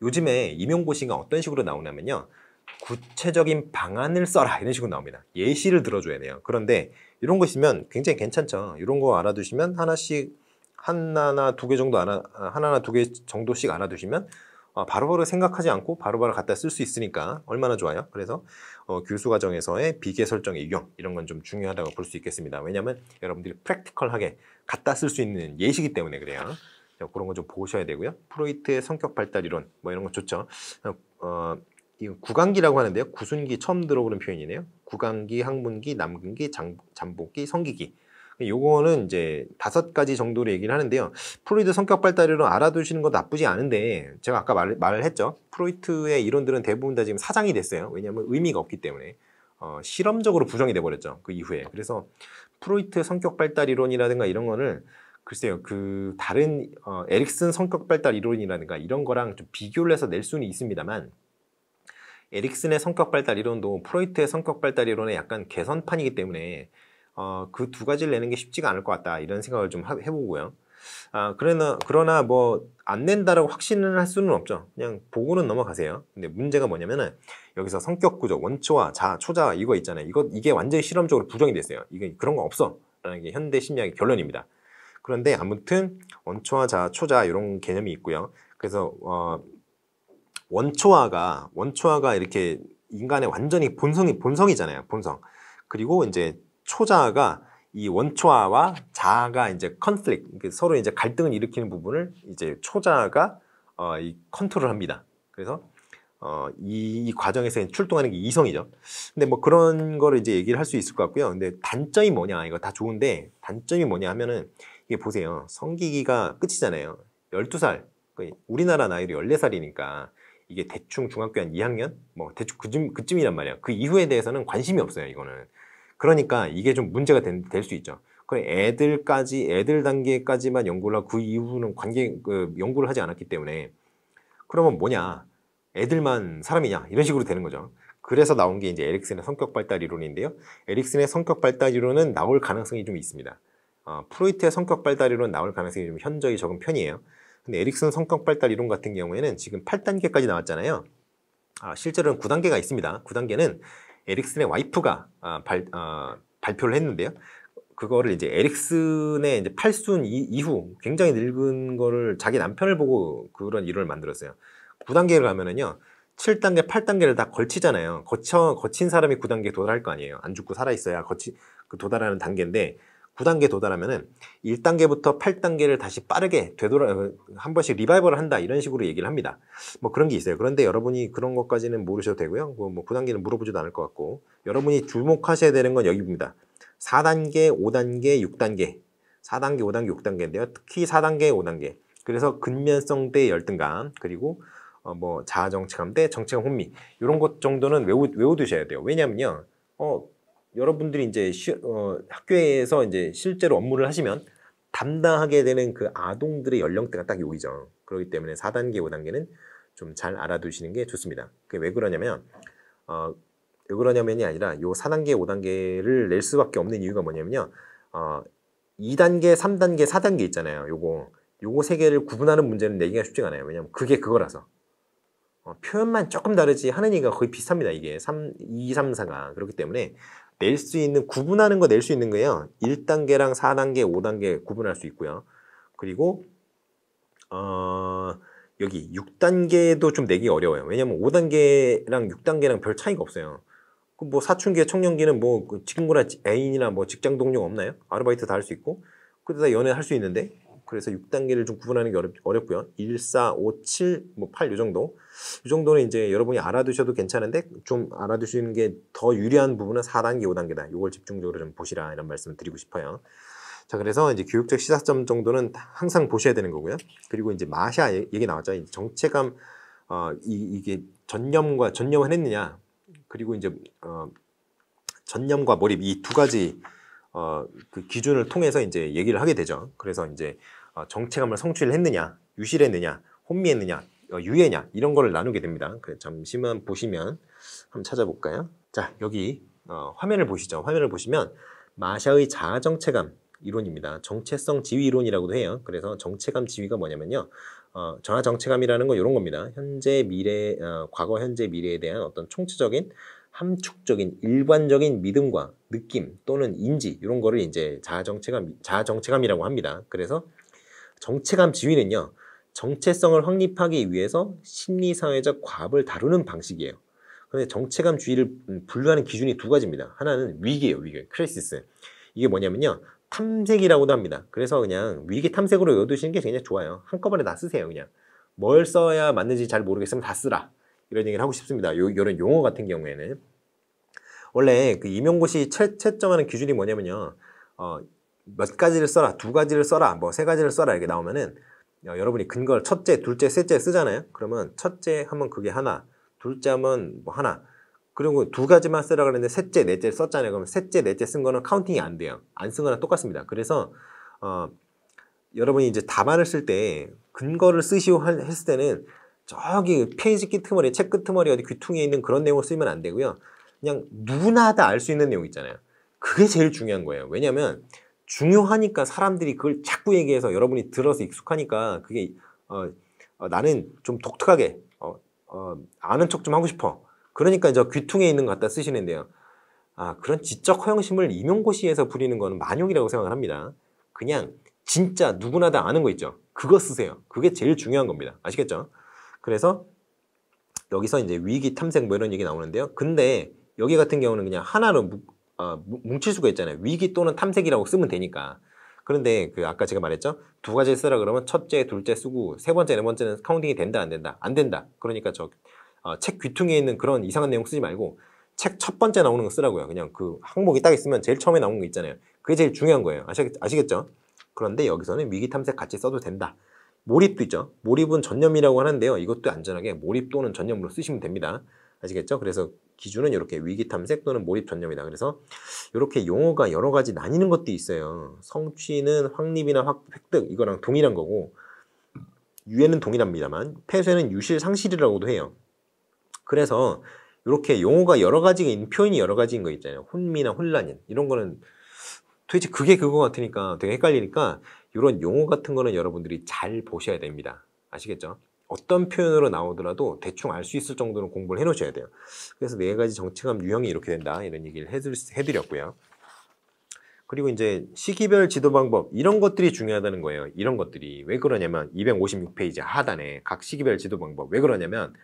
요즘에 임용고시가 어떤 식으로 나오냐면요, 구체적인 방안을 써라 이런 식으로 나옵니다. 예시를 들어줘야 돼요. 그런데 이런 거 있으면 굉장히 괜찮죠. 이런 거 알아두시면 하나나 두 개 정도씩 알아두시면 바로바로 생각하지 않고 바로바로 갖다 쓸 수 있으니까 얼마나 좋아요. 그래서 교수 과정에서의 비계 설정의 유형 이런 건 좀 중요하다고 볼 수 있겠습니다. 왜냐하면 여러분들이 프랙티컬하게 갖다 쓸 수 있는 예시이기 때문에 그래요. 그런 거 좀 보셔야 되고요. 프로이트의 성격 발달 이론 뭐 이런 거 좋죠. 이 구강기라고 하는데요. 구순기 처음 들어보는 표현이네요. 구강기, 항문기, 남근기, 잠복기, 성기기. 요거는 이제 5가지 정도로 얘기를 하는데요. 프로이트 성격 발달이론 알아두시는 거 나쁘지 않은데 제가 아까 말을 했죠. 프로이트의 이론들은 대부분 다 지금 사장이 됐어요. 왜냐하면 의미가 없기 때문에 실험적으로 부정이 돼버렸죠. 그 이후에. 그래서 프로이트 성격 발달 이론이라든가 이런 거를 글쎄요, 그 다른 에릭슨 성격 발달 이론이라든가 이런 거랑 좀 비교를 해서 낼 수는 있습니다만 에릭슨의 성격 발달 이론도 프로이트의 성격 발달 이론의 약간 개선판이기 때문에 그 두 가지를 내는 게 쉽지가 않을 것 같다 이런 생각을 좀 해보고요. 그러나 뭐 안 낸다라고 확신을 할 수는 없죠. 그냥 보고는 넘어가세요. 근데 문제가 뭐냐면은 여기서 성격 구조, 원초와 초자 이거 있잖아요. 이게 완전히 실험적으로 부정이 됐어요. 이게 그런 거 없어 라는 게 현대 심리학의 결론입니다. 그런데 아무튼 원초와 초자 이런 개념이 있고요. 그래서 원초화가 이렇게 인간의 완전히 본성이잖아요. 본성. 그리고 이제 초자가 이 원초화와 자아가 이제 컨플릭트, 서로 이제 갈등을 일으키는 부분을 이제 초자가 이 컨트롤을 합니다. 그래서 이 과정에서 출동하는 게 이성이죠. 근데 뭐 그런 거를 이제 얘기를 할 수 있을 것 같고요. 근데 단점이 뭐냐, 이거 다 좋은데 단점이 뭐냐 하면은 이게 보세요. 성기기가 끝이잖아요. 12살. 우리나라 나이로 14살이니까 이게 대충 중학교 한 2학년? 뭐 대충 그쯤이란 말이에요. 그 이후에 대해서는 관심이 없어요, 이거는. 그러니까 이게 좀 문제가 될 수 있죠. 애들 단계까지만 연구를 하고 그 이후는 연구를 하지 않았기 때문에 그러면 뭐냐? 애들만 사람이냐? 이런 식으로 되는 거죠. 그래서 나온 게 이제 에릭슨의 성격 발달 이론인데요. 에릭슨의 성격 발달 이론은 나올 가능성이 좀 있습니다. 프로이트의 성격 발달 이론 나올 가능성이 좀 현저히 적은 편이에요. 근데 에릭슨 성격 발달 이론 같은 경우에는 지금 8단계까지 나왔잖아요. 실제로는 9단계가 있습니다. 9단계는 에릭슨의 와이프가 발표를 했는데요. 그거를 이제 에릭슨의 이제 팔순 이후 굉장히 늙은 거를 자기 남편을 보고 그런 이론을 만들었어요. 9단계를 가면은요 7단계, 8단계를 다 걸치잖아요. 거친 사람이 9단계에 도달할 거 아니에요. 안 죽고 살아있어야 도달하는 단계인데 9단계 도달하면은 1단계부터 8단계를 다시 빠르게 한 번씩 리바이벌을 한다 이런 식으로 얘기를 합니다. 뭐 그런 게 있어요. 그런데 여러분이 그런 것까지는 모르셔도 되고요. 뭐 9단계는 물어보지도 않을 것 같고 여러분이 주목하셔야 되는 건 여기입니다. 4단계, 5단계, 6단계 4단계, 5단계, 6단계인데요. 특히 4단계, 5단계 그래서 근면성 대 열등감 그리고 뭐 자아정체감 대 정체감 혼미 이런 것 정도는 외워두셔야 돼요. 왜냐면요 여러분들이 이제 학교에서 이제 실제로 업무를 하시면 담당하게 되는 그 아동들의 연령대가 딱 여기죠. 그렇기 때문에 4단계, 5단계는 좀 잘 알아두시는 게 좋습니다. 그게 왜 그러냐면 왜 그러냐면이 아니라 요 4단계, 5단계를 낼 수밖에 없는 이유가 뭐냐면요. 2단계, 3단계, 4단계 있잖아요. 요거 세 개를 구분하는 문제는 내기가 쉽지가 않아요. 왜냐면 그게 그거라서. 표현만 조금 다르지 하는 얘기가 거의 비슷합니다. 이게 2, 3, 4가. 그렇기 때문에 낼 수 있는 구분하는 거 낼 수 있는 거예요. 1단계랑 4단계, 5단계 구분할 수 있고요. 그리고 여기 6단계도 좀 내기 어려워요. 왜냐면 5단계랑 6단계랑 별 차이가 없어요. 뭐 사춘기, 청년기는 뭐 친구나 애인이나 뭐 직장 동료 없나요? 아르바이트 다 할 수 있고 그러다 연애 할 수 있는데 그래서 6단계를 좀 구분하는 게 어렵고요. 1, 4, 5, 7, 뭐 8 요 정도. 이 정도는 이제 여러분이 알아두셔도 괜찮은데 좀 알아두시는 게 더 유리한 부분은 4단계, 5단계다. 이걸 집중적으로 좀 보시라 이런 말씀을 드리고 싶어요. 자, 그래서 이제 교육적 시사점 정도는 항상 보셔야 되는 거고요. 그리고 이제 마샤 얘기 나왔죠. 이제 정체감 이게 전념을 했느냐. 그리고 이제 전념과 몰입 이 두 가지 그 기준을 통해서 이제 얘기를 하게 되죠. 그래서 이제 정체감을 성취를 했느냐, 유실했느냐, 혼미했느냐, 유해냐 이런 거를 나누게 됩니다. 잠시만 보시면 한번 찾아볼까요? 자, 여기 화면을 보시죠. 화면을 보시면 마샤의 자아정체감 이론입니다. 정체성 지위 이론이라고도 해요. 그래서 정체감 지위가 뭐냐면요. 자아정체감이라는 건 이런 겁니다. 현재, 미래, 과거, 현재, 미래에 대한 어떤 총체적인 함축적인 일관적인 믿음과 느낌 또는 인지 이런 거를 이제 자아정체감이라고 합니다. 그래서 정체감 지위는요. 정체성을 확립하기 위해서 심리사회적 과업을 다루는 방식이에요. 그런데 정체감 지위를 분류하는 기준이 두 가지입니다. 하나는 위기예요. 위기, 크라이시스. 이게 뭐냐면요. 탐색이라고도 합니다. 그래서 그냥 위기 탐색으로 외워두시는 게 굉장히 좋아요. 한꺼번에 다 쓰세요. 그냥 뭘 써야 맞는지 잘 모르겠으면 다 쓰라. 이런 얘기를 하고 싶습니다. 이런 용어 같은 경우에는 원래 그 임용고시 채점하는 기준이 뭐냐면요. 몇 가지를 써라, 두 가지를 써라, 뭐 세 가지를 써라 이렇게 나오면은 여러분이 근거를 첫째, 둘째, 셋째 쓰잖아요. 그러면 첫째 하면 그게 하나, 둘째 하면 뭐 하나, 그리고 두 가지만 쓰라 그랬는데 셋째, 넷째 썼잖아요. 그러면 셋째, 넷째 쓴 거는 카운팅이 안 돼요. 안 쓴 거랑 똑같습니다. 그래서 여러분이 이제 답안을 쓸 때 근거를 쓰시오 했을 때는 저기 페이지 끄트머리, 책 끄트머리 어디 귀퉁이에 있는 그런 내용을 쓰면 안 되고요. 그냥 누구나 다 알 수 있는 내용 있잖아요. 그게 제일 중요한 거예요. 왜냐면 중요하니까 사람들이 그걸 자꾸 얘기해서 여러분이 들어서 익숙하니까 그게 나는 좀 독특하게 아는 척 좀 하고 싶어. 그러니까 저 귀퉁이에 있는 거 갖다 쓰시는데요. 그런 지적 허영심을 임용고시에서 부리는 거는 만용이라고 생각을 합니다. 그냥 진짜 누구나 다 아는 거 있죠. 그거 쓰세요. 그게 제일 중요한 겁니다. 아시겠죠? 그래서 여기서 이제 위기 탐색 뭐 이런 얘기 나오는데요. 근데 여기 같은 경우는 그냥 하나로 뭉칠 수가 있잖아요. 위기 또는 탐색이라고 쓰면 되니까. 그런데 그 아까 제가 말했죠. 두 가지 쓰라 그러면 첫째, 둘째 쓰고 세 번째, 네 번째는 카운팅이 된다, 안 된다? 안 된다. 그러니까 책 귀퉁이에 있는 그런 이상한 내용 쓰지 말고 책 첫 번째 나오는 거 쓰라고요. 그냥 그 항목이 딱 있으면 제일 처음에 나오는 거 있잖아요. 그게 제일 중요한 거예요. 아시겠죠? 그런데 여기서는 위기 탐색 같이 써도 된다. 몰입도 있죠. 몰입은 전념이라고 하는데요. 이것도 안전하게 몰입 또는 전념으로 쓰시면 됩니다. 아시겠죠? 그래서 기준은 이렇게 위기 탐색 또는 몰입 전념이다. 그래서 이렇게 용어가 여러 가지 나뉘는 것도 있어요. 성취는 확립이나 획득 이거랑 동일한 거고 유예는 동일합니다만 폐쇄는 유실 상실이라고도 해요. 그래서 이렇게 용어가 여러 가지가 있는 표현이 여러 가지인 거 있잖아요. 혼미나 혼란인 이런 거는 도대체 그게 그거 같으니까 되게 헷갈리니까 이런 용어 같은 거는 여러분들이 잘 보셔야 됩니다. 아시겠죠? 어떤 표현으로 나오더라도 대충 알 수 있을 정도로 공부를 해 놓으셔야 돼요. 그래서 네 가지 정체감 유형이 이렇게 된다 이런 얘기를 해드렸고요. 그리고 이제 시기별 지도 방법 이런 것들이 중요하다는 거예요. 이런 것들이 왜 그러냐면 256페이지 하단에 각 시기별 지도 방법 왜 그러냐면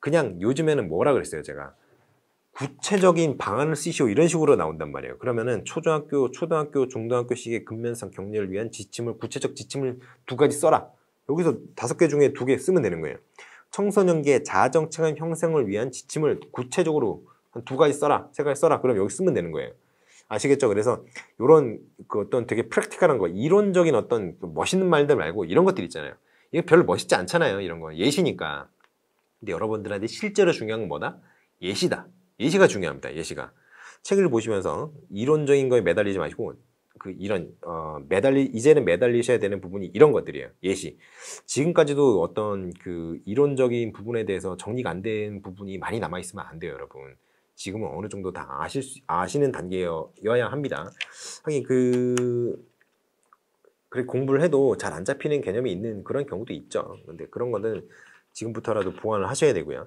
그냥 요즘에는 뭐라 그랬어요 제가 구체적인 방안을 쓰시오 이런 식으로 나온단 말이에요. 그러면은 초등학교, 중등학교 시기의 근면성 격리를 위한 지침을 구체적 지침을 2가지 써라. 여기서 5개 중에 2개 쓰면 되는 거예요. 청소년기의 자아정착한 형성을 위한 지침을 구체적으로 한 2가지 써라, 3가지 써라. 그럼 여기 쓰면 되는 거예요. 아시겠죠? 그래서 이런 그 어떤 되게 프랙티컬한 거, 이론적인 어떤 멋있는 말들 말고 이런 것들 있잖아요. 이게 별로 멋있지 않잖아요. 이런 거 예시니까. 근데 여러분들한테 실제로 중요한 건 뭐다? 예시다. 예시가 중요합니다. 예시가. 책을 보시면서 이론적인 거에 매달리지 마시고 이런 이제는 매달리셔야 되는 부분이 이런 것들이에요. 예시. 지금까지도 어떤 그 이론적인 부분에 대해서 정리가 안 된 부분이 많이 남아 있으면 안 돼요, 여러분. 지금은 어느 정도 다 아시는 단계여야 합니다. 하긴 그래 공부를 해도 잘 안 잡히는 개념이 있는 그런 경우도 있죠. 근데 그런 거는 지금부터라도 보완을 하셔야 되고요.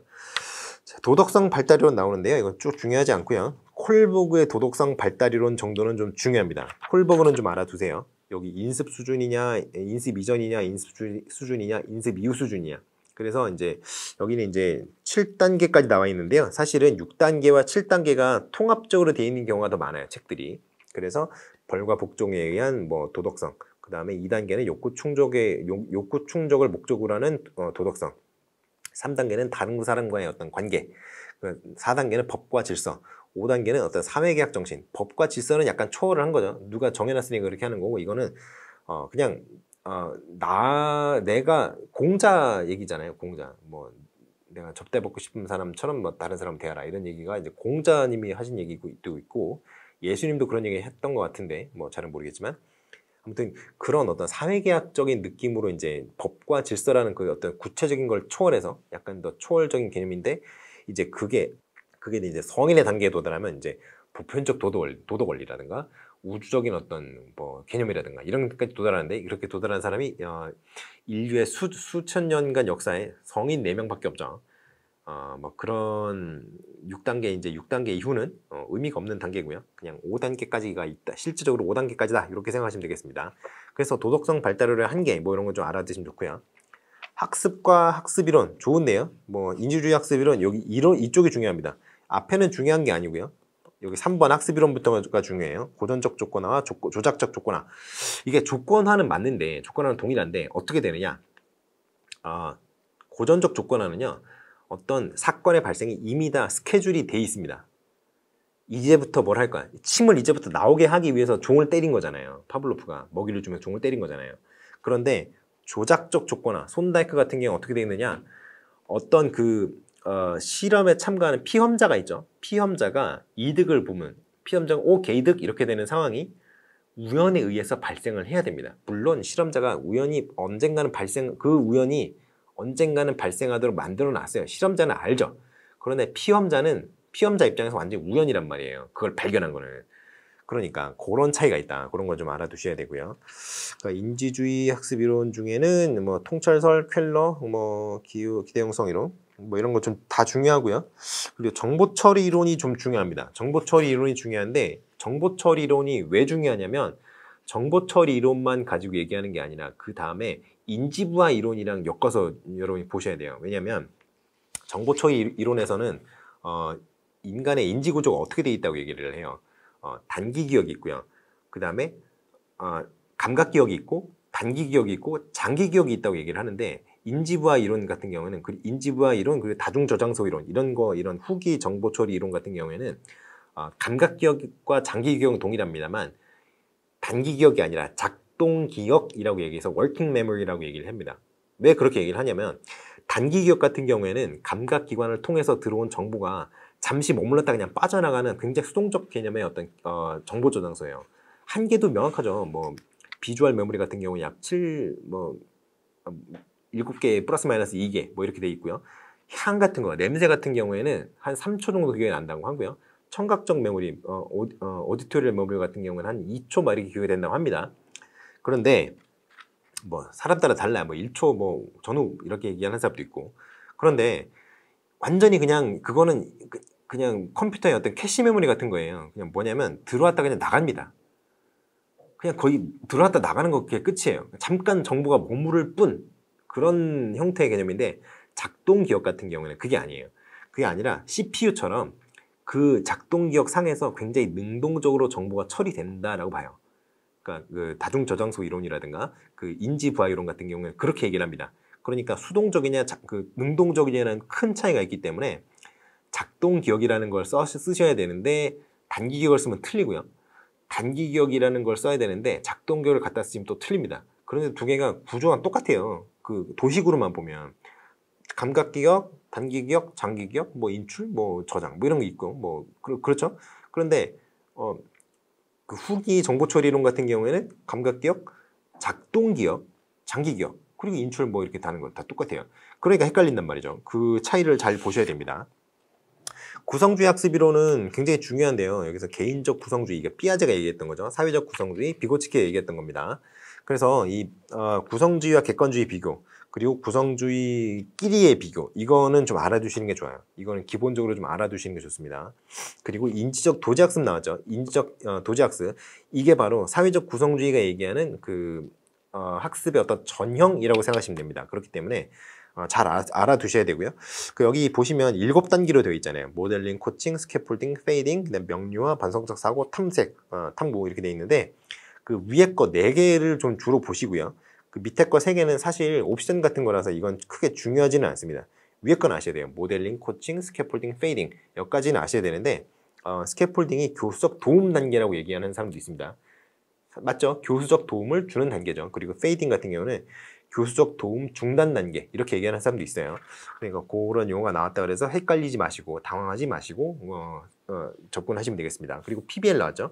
자, 도덕성 발달이론 나오는데요. 이건 쭉 중요하지 않고요. 콜버그의 도덕성 발달이론 정도는 좀 중요합니다. 콜버그는 좀 알아두세요. 여기 인습 수준이냐, 인습 이전이냐, 인습 수준이냐, 인습 이후 수준이냐. 그래서 이제 여기는 이제 7단계까지 나와 있는데요. 사실은 6단계와 7단계가 통합적으로 되어 있는 경우가 더 많아요. 책들이. 그래서 벌과 복종에 의한 뭐 도덕성. 그 다음에 2단계는 욕구 충족을 목적으로 하는 도덕성. 3단계는 다른 사람과의 어떤 관계. 4단계는 법과 질서. 5단계는 어떤 사회계약 정신. 법과 질서는 약간 초월을 한 거죠. 누가 정해놨으니까 그렇게 하는 거고, 이거는 그냥 내가 공자 얘기잖아요. 공자. 뭐 내가 접대받고 싶은 사람처럼 뭐 다른 사람 대하라 이런 얘기가 이제 공자님이 하신 얘기도 있고 예수님도 그런 얘기 했던 것 같은데 뭐 잘은 모르겠지만 아무튼 그런 어떤 사회계약적인 느낌으로 이제 법과 질서라는 그 어떤 구체적인 걸 초월해서 약간 더 초월적인 개념인데 이제 그게 이제 성인의 단계에 도달하면 이제 보편적 도덕 원리라든가 우주적인 어떤 뭐 개념이라든가 이런 데까지 도달하는데 이렇게 도달한 사람이 인류의 수천 년간 역사에 성인 4명밖에 없죠. 뭐 그런 6단계 이후는 의미가 없는 단계고요. 그냥 5단계까지가 있다. 실질적으로 5단계까지다. 이렇게 생각하시면 되겠습니다. 그래서 도덕성 발달의 한계 뭐 이런 거 좀 알아두시면 좋고요. 학습과 학습이론 좋은데요. 뭐 인지주의 학습이론 여기 이쪽이 중요합니다. 앞에는 중요한 게 아니고요. 여기 3번 학습이론부터가 중요해요. 고전적 조건화와 조작적 조건화. 이게 조건화는 맞는데 조건화는 동일한데 어떻게 되느냐? 고전적 조건화는요. 어떤 사건의 발생이 이미 다 스케줄이 돼 있습니다. 이제부터 뭘 할 거야? 침을 이제부터 나오게 하기 위해서 종을 때린 거잖아요. 파블로프가 먹이를 주면서 종을 때린 거잖아요. 그런데 조작적 조건화, 손다이크 같은 경우 어떻게 되어 있느냐? 어떤 실험에 참가하는 피험자가 있죠. 피험자가 이득을 보면 피험자가 개이득 이렇게 되는 상황이 우연에 의해서 발생을 해야 됩니다. 물론 실험자가 우연히 언젠가는 발생하도록 만들어 놨어요. 실험자는 알죠. 그런데 피험자 입장에서 완전히 우연이란 말이에요. 그걸 발견한 거는. 그러니까 그런 차이가 있다. 그런 걸 좀 알아두셔야 되고요. 그러니까 인지주의 학습 이론 중에는 뭐 통찰설, 퀘러, 뭐 기대형성 이론 뭐 이런 거 좀 다 중요하고요. 그리고 정보처리 이론이 좀 중요합니다. 정보처리 이론이 중요한데 정보처리 이론이 왜 중요하냐면 정보처리 이론만 가지고 얘기하는 게 아니라 그 다음에 인지부화 이론이랑 엮어서 여러분이 보셔야 돼요. 왜냐하면 정보처리 이론에서는 인간의 인지구조가 어떻게 돼 있다고 얘기를 해요. 단기 기억이 있고요. 그 다음에 감각 기억이 있고 단기 기억이 있고 장기 기억이 있다고 얘기를 하는데 인지부화 이론 같은 경우는 인지부화 이론 그리고 다중저장소 이론 이런 후기 정보처리 이론 같은 경우에는 감각 기억과 장기 기억은 동일합니다만 단기 기억이 아니라 작동 기억이라고 얘기해서 워킹 메모리라고 얘기를 합니다. 왜 그렇게 얘기를 하냐면 단기 기억 같은 경우에는 감각 기관을 통해서 들어온 정보가 잠시 머물렀다 그냥 빠져나가는 굉장히 수동적 개념의 어떤 정보 저장소예요. 한계도 명확하죠. 뭐 비주얼 메모리 같은 경우 약 7개 플러스 마이너스 2개 뭐 이렇게 돼 있고요. 향 같은 거, 냄새 같은 경우에는 한 3초 정도 기억이 난다고 하고요. 청각적 메모리, 오디토리얼 메모리 같은 경우는 한 2초 막 이렇게 기억이 된다고 합니다. 그런데 뭐 사람 따라 달라요. 뭐 1초 뭐 전후 이렇게 얘기하는 사람도 있고. 그런데 완전히 그냥 그거는 그냥 컴퓨터의 어떤 캐시 메모리 같은 거예요. 그냥 뭐냐면 들어왔다 그냥 나갑니다. 그냥 거의 들어왔다 나가는 거 그게 끝이에요. 잠깐 정보가 머무를 뿐 그런 형태의 개념인데 작동 기억 같은 경우는 그게 아니에요. 그게 아니라 CPU처럼 그 작동 기억 상에서 굉장히 능동적으로 정보가 처리된다라고 봐요. 그러니까 그 다중 저장소 이론이라든가 그 인지 부하 이론 같은 경우는 그렇게 얘기를 합니다. 그러니까 수동적이냐 그 능동적이냐는 큰 차이가 있기 때문에 작동 기억이라는 걸 쓰셔야 되는데 단기 기억을 쓰면 틀리고요. 단기 기억이라는 걸 써야 되는데 작동 기억을 갖다 쓰면 또 틀립니다. 그런데 두 개가 구조가 똑같아요. 그 도식으로만 보면 감각 기억, 단기 기억, 장기 기억, 뭐 인출, 뭐 저장, 뭐 이런 게 있고, 뭐 그렇죠. 그런데 그 후기 정보 처리 이론 같은 경우에는 감각 기억, 작동 기억, 장기 기억, 그리고 인출 뭐 이렇게 다는 건 다 똑같아요. 그러니까 헷갈린단 말이죠. 그 차이를 잘 보셔야 됩니다. 구성주의 학습 이론은 굉장히 중요한데요. 여기서 개인적 구성주의, 이게 피아제가 얘기했던 거죠. 사회적 구성주의, 비고치키가 얘기했던 겁니다. 그래서 이 구성주의와 객관주의 비교, 그리고 구성주의끼리의 비교, 이거는 좀 알아두시는 게 좋아요. 이거는 기본적으로 좀 알아두시는 게 좋습니다. 그리고 인지적 도지학습 나왔죠. 인지적 도지학습, 이게 바로 사회적 구성주의가 얘기하는 그 학습의 어떤 전형이라고 생각하시면 됩니다. 그렇기 때문에 잘 알아두셔야 되고요. 그 여기 보시면 7단계로 되어 있잖아요. 모델링, 코칭, 스캐폴딩, 페이딩, 그다음 명료화, 반성적 사고, 탐색, 탐구 이렇게 되어 있는데 그 위에 거 4개를 좀 주로 보시고요. 그 밑에 거 3개는 사실 옵션 같은 거라서 이건 크게 중요하지는 않습니다. 위에 건 아셔야 돼요. 모델링, 코칭, 스캐폴딩, 페이딩 여기까지는 아셔야 되는데 스캐폴딩이 교수적 도움 단계라고 얘기하는 사람도 있습니다. 맞죠? 교수적 도움을 주는 단계죠. 그리고 페이딩 같은 경우는 교수적 도움 중단 단계 이렇게 얘기하는 사람도 있어요. 그러니까 그런 용어가 나왔다 그래서 헷갈리지 마시고 당황하지 마시고 접근하시면 되겠습니다. 그리고 PBL 나왔죠.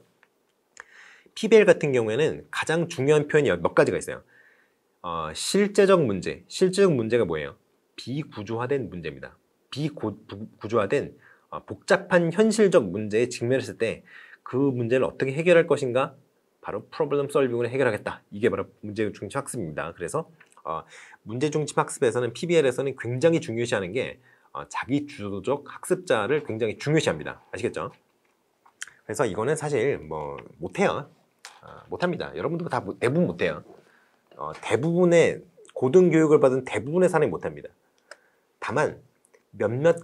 PBL 같은 경우에는 가장 중요한 표현이 몇 가지가 있어요. 실제적 문제. 실제적 문제가 뭐예요? 비구조화된 문제입니다. 비구조화된 복잡한 현실적 문제에 직면했을 때 그 문제를 어떻게 해결할 것인가? 바로 프로블럼 솔빙으로 해결하겠다. 이게 바로 문제 중심 학습입니다. 그래서 문제 중심 학습에서는 PBL에서는 굉장히 중요시하는 게 자기 주도적 학습자를 굉장히 중요시합니다. 아시겠죠? 그래서 이거는 사실 뭐 못해요. 못합니다. 여러분도 다 대부분 못해요. 대부분의 고등교육을 받은 대부분의 사람이 못합니다. 다만 몇몇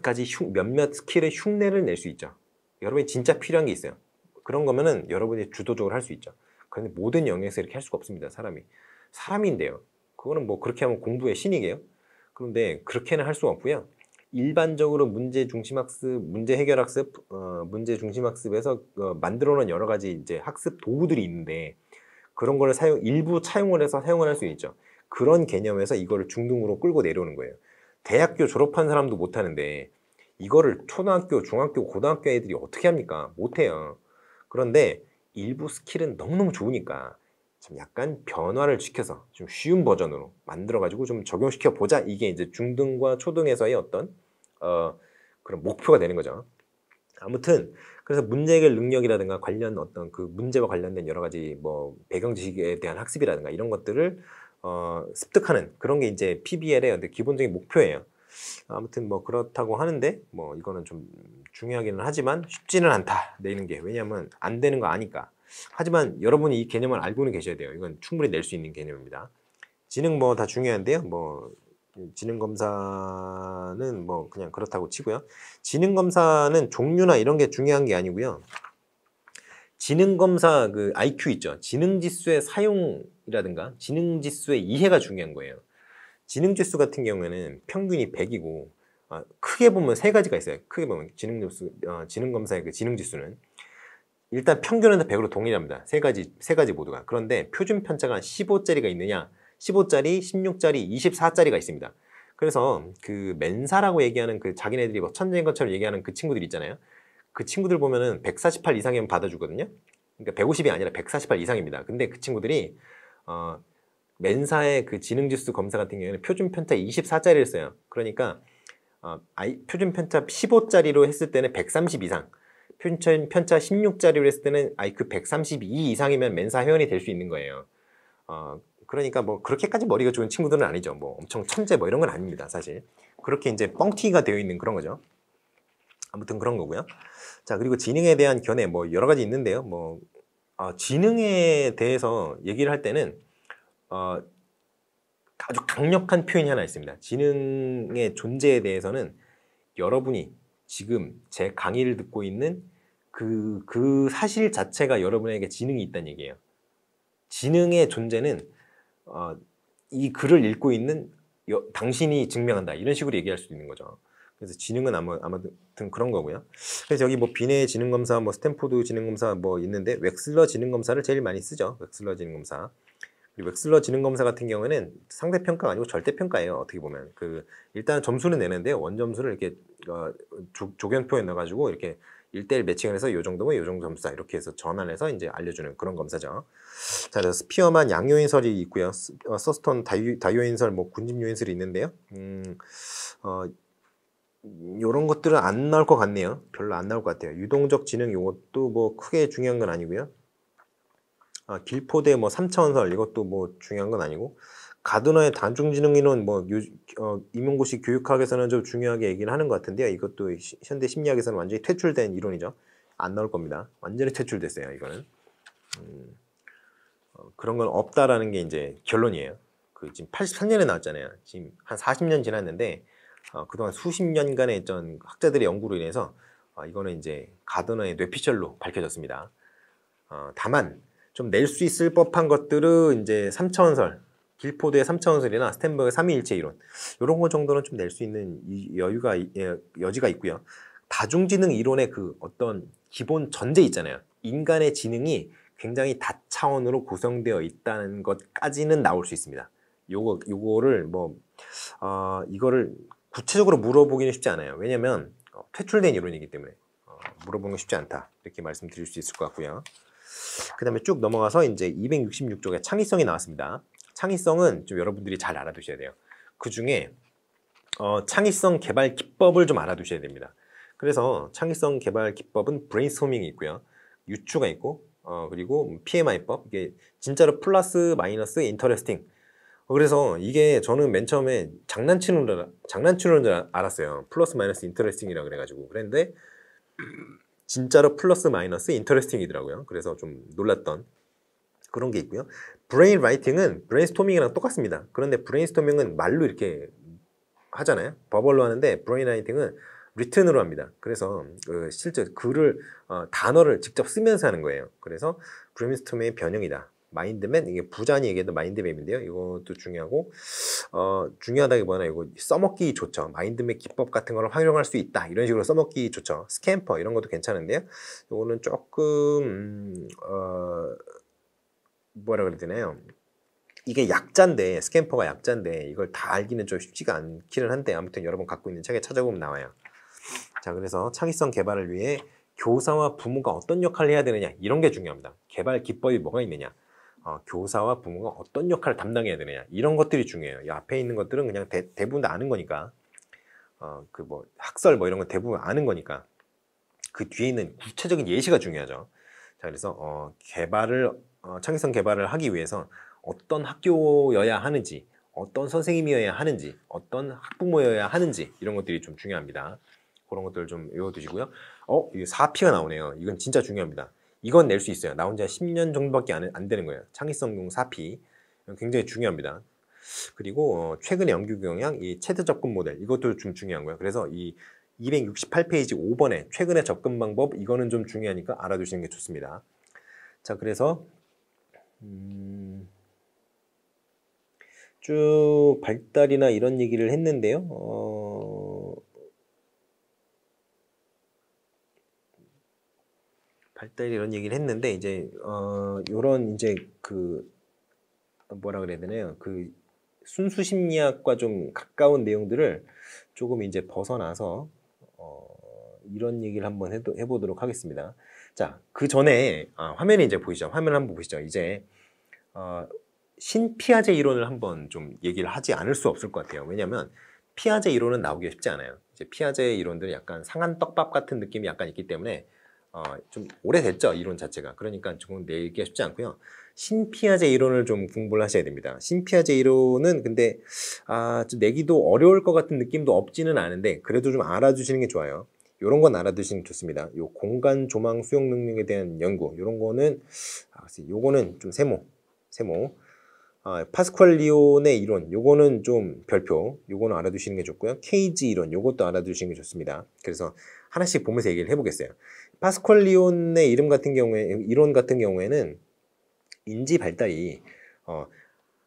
스킬의 흉내를 낼 수 있죠. 여러분이 진짜 필요한 게 있어요. 그런 거면은 여러분이 주도적으로 할 수 있죠. 그런데 모든 영역에서 이렇게 할 수가 없습니다. 사람인데요. 그거는 뭐 그렇게 하면 공부의 신이게요. 그런데 그렇게는 할 수가 없고요. 일반적으로 문제 중심 학습, 문제 해결 학습, 문제 중심 학습에서 만들어 놓은 여러 가지 이제 학습 도구들이 있는데 그런 거를 일부 차용을 해서 사용을 할 수 있죠. 그런 개념에서 이거를 중등으로 끌고 내려오는 거예요. 대학교 졸업한 사람도 못 하는데 이거를 초등학교, 중학교, 고등학교 애들이 어떻게 합니까? 못 해요. 그런데 일부 스킬은 너무너무 좋으니까 좀 약간 변화를 시켜서 좀 쉬운 버전으로 만들어가지고 좀 적용시켜 보자. 이게 이제 중등과 초등에서의 어떤 그런 목표가 되는 거죠. 아무튼 그래서 문제 해결 능력이라든가 관련 어떤 그 문제와 관련된 여러 가지 뭐 배경 지식에 대한 학습이라든가 이런 것들을 습득하는 그런 게 이제 PBL의 기본적인 목표예요. 아무튼 뭐 그렇다고 하는데 뭐 이거는 좀 중요하기는 하지만 쉽지는 않다 내는 게. 왜냐하면 안 되는 거 아니까. 하지만 여러분이 이 개념을 알고는 계셔야 돼요. 이건 충분히 낼 수 있는 개념입니다. 지능 뭐 다 중요한데요. 뭐 지능 검사는 뭐 그냥 그렇다고 치고요. 지능 검사는 종류나 이런 게 중요한 게 아니고요. 지능 검사 그 IQ 있죠. 지능 지수의 사용이라든가 지능 지수의 이해가 중요한 거예요. 지능 지수 같은 경우에는 평균이 100이고 크게 보면 3가지가 있어요. 크게 보면 지능 검사의 그 지능 지수는 일단 평균은 다 100으로 동일합니다. 세 가지 모두가. 그런데 표준 편차가 15짜리가 있느냐, 15짜리, 16짜리, 24짜리가 있습니다. 그래서 그 멘사라고 얘기하는 그 자기네들이 뭐 천재인 것처럼 얘기하는 그 친구들 있잖아요. 그 친구들 보면은 148 이상이면 받아주거든요. 그러니까 150이 아니라 148 이상입니다. 근데 그 친구들이 멘사의 그 지능지수 검사 같은 경우에는 표준 편차 24짜리를 써요. 그러니까 표준 편차 15짜리로 했을 때는 130 이상, 표준 편차 16짜리로 했을 때는 IQ 132 이상이면 멘사 회원이 될 수 있는 거예요. 그러니까 뭐 그렇게까지 머리가 좋은 친구들은 아니죠. 뭐 엄청 천재 뭐 이런 건 아닙니다. 사실 그렇게 이제 뻥튀기가 되어 있는 그런 거죠. 아무튼 그런 거고요. 자, 그리고 지능에 대한 견해 뭐 여러 가지 있는데요. 뭐 지능에 대해서 얘기를 할 때는 아주 강력한 표현이 하나 있습니다. 지능의 존재에 대해서는 여러분이 지금 제 강의를 듣고 있는 그 사실 자체가 여러분에게 지능이 있다는 얘기예요. 지능의 존재는 이 글을 읽고 있는 당신이 증명한다. 이런 식으로 얘기할 수도 있는 거죠. 그래서 지능은 아무튼 그런 거고요. 그래서 여기 뭐 비네 지능검사, 뭐 스탠포드 지능검사 뭐 있는데 웩슬러 지능검사를 제일 많이 쓰죠. 웩슬러 지능검사. 그리고 웩슬러 지능검사 같은 경우에는 상대평가가 아니고 절대평가예요. 어떻게 보면 일단 점수는 내는데 원점수를 이렇게 조견표에 넣어가지고 이렇게 1대1 매칭을 해서 요 정도면 요 정도 점수다 이렇게 해서 전환해서 이제 알려주는 그런 검사죠. 자, 그래서 스피어만 양요인설이 있고요. 서스턴 다요인설, 뭐 군집 요인설이 있는데요. 요런 것들은 안 나올 것 같네요. 별로 안 나올 것 같아요. 유동적 지능 요것도 뭐 크게 중요한 건 아니고요. 길포드의 뭐 3차원설 이것도 뭐 중요한 건 아니고 가드너의 다중지능이론 뭐 임용고시 교육학에서는 좀 중요하게 얘기를 하는 것 같은데요. 이것도 현대 심리학에서는 완전히 퇴출된 이론이죠. 안 나올 겁니다. 완전히 퇴출됐어요. 이거는 그런 건 없다라는 게 이제 결론이에요. 지금 83년에 나왔잖아요. 지금 한 40년 지났는데 그동안 수십 년간의 있던 학자들의 연구로 인해서 이거는 이제 가드너의 뇌피셜로 밝혀졌습니다. 다만 좀 낼 수 있을 법한 것들은 이제 3차원설, 길포드의 3차원설이나 스탠버그의 3위일체 이론 이런 거 정도는 좀 낼 수 있는 여지가 있고요. 다중지능 이론의 그 어떤 기본 전제 있잖아요. 인간의 지능이 굉장히 다차원으로 구성되어 있다는 것까지는 나올 수 있습니다. 요거를 이거를 구체적으로 물어보기는 쉽지 않아요. 왜냐면 퇴출된 이론이기 때문에 물어보는 건 쉽지 않다. 이렇게 말씀드릴 수 있을 것 같고요. 그 다음에 쭉 넘어가서 이제 266쪽에 창의성이 나왔습니다. 창의성은 좀 여러분들이 잘 알아두셔야 돼요. 그 중에 창의성 개발 기법을 좀 알아두셔야 됩니다. 그래서 창의성 개발 기법은 브레인스토밍이 있고요. 유추가 있고 그리고 PMI법, 이게 진짜로 플러스 마이너스 인터레스팅. 그래서 이게 저는 맨 처음에 장난치는 줄 알았어요. 플러스 마이너스 인터레스팅이라고 그래가지고. 그랬는데 진짜로 플러스 마이너스 인터레스팅이더라고요. 그래서 좀 놀랐던 그런 게 있고요. 브레인 라이팅은 브레인스토밍이랑 똑같습니다. 그런데 브레인스토밍은 말로 이렇게 하잖아요. 버벌로 하는데 브레인 라이팅은 리튼으로 합니다. 그래서 실제 단어를 직접 쓰면서 하는 거예요. 그래서 브레인스토밍의 변형이다. 마인드맵, 이게 부자니 얘기해도 마인드맵인데요. 이것도 중요하고 중요하다기보다는 이거 써먹기 좋죠. 마인드맵 기법 같은 걸 활용할 수 있다. 이런 식으로 써먹기 좋죠. 스캠퍼 이런 것도 괜찮은데요. 이거는 조금 뭐라 그래야 되나요? 이게 약자인데, 스캠퍼가 약자인데 이걸 다 알기는 좀 쉽지가 않기는 한데 아무튼 여러분 갖고 있는 책에 찾아보면 나와요. 자, 그래서 창의성 개발을 위해 교사와 부모가 어떤 역할을 해야 되느냐 이런 게 중요합니다. 개발 기법이 뭐가 있느냐, 교사와 부모가 어떤 역할을 담당해야 되느냐 이런 것들이 중요해요. 이 앞에 있는 것들은 그냥 대부분 다 아는 거니까 학설 뭐 이런 건 대부분 아는 거니까 그 뒤에 있는 구체적인 예시가 중요하죠. 자, 그래서 창의성 개발을 하기 위해서 어떤 학교여야 하는지, 어떤 선생님이어야 하는지, 어떤 학부모여야 하는지 이런 것들이 좀 중요합니다. 그런 것들 좀 외워두시고요. 이게 4P가 나오네요. 이건 진짜 중요합니다. 이건 낼 수 있어요. 나온 지 10년 정도밖에 안 되는 거예요. 창의성용 4P. 굉장히 중요합니다. 그리고 최근의 연구 경향, 이 체드 접근 모델, 이것도 좀 중요한 거예요. 그래서 이 268페이지 5번에 최근의 접근 방법, 이거는 좀 중요하니까 알아두시는 게 좋습니다. 자, 그래서 쭉 발달이나 이런 얘기를 했는데요. 발달 이런 얘기를 했는데 이제 요런 이제 뭐라 그래야 되나요? 순수 심리학과 좀 가까운 내용들을 조금 이제 벗어나서 이런 얘기를 한번 해보도록 하겠습니다. 자, 그 전에 화면에 이제 보이시죠? 화면 한번 보시죠. 이제 신피아제 이론을 한번 좀 얘기를 하지 않을 수 없을 것 같아요. 왜냐하면 피아제 이론은 나오기 쉽지 않아요. 이제 피아제 이론들은 약간 상한 떡밥 같은 느낌이 약간 있기 때문에 좀 오래됐죠, 이론 자체가. 그러니까 조금 내기가 쉽지 않고요. 신피아제 이론을 좀 공부를 하셔야 됩니다. 신피아제 이론은 근데 좀 내기도 어려울 것 같은 느낌도 없지는 않은데 그래도 좀 알아주시는 게 좋아요. 요런 건 알아두시면 좋습니다. 요 공간 조망 수용 능력에 대한 연구 요런 거는 요거는 좀 세모 파스컬 리온의 이론 요거는 좀 별표 요거는 알아두시는 게 좋고요. 케이지 이론 요것도 알아두시는 게 좋습니다. 그래서 하나씩 보면서 얘기를 해보겠어요. 파스컬 리온의 이론 같은 경우에는 인지 발달이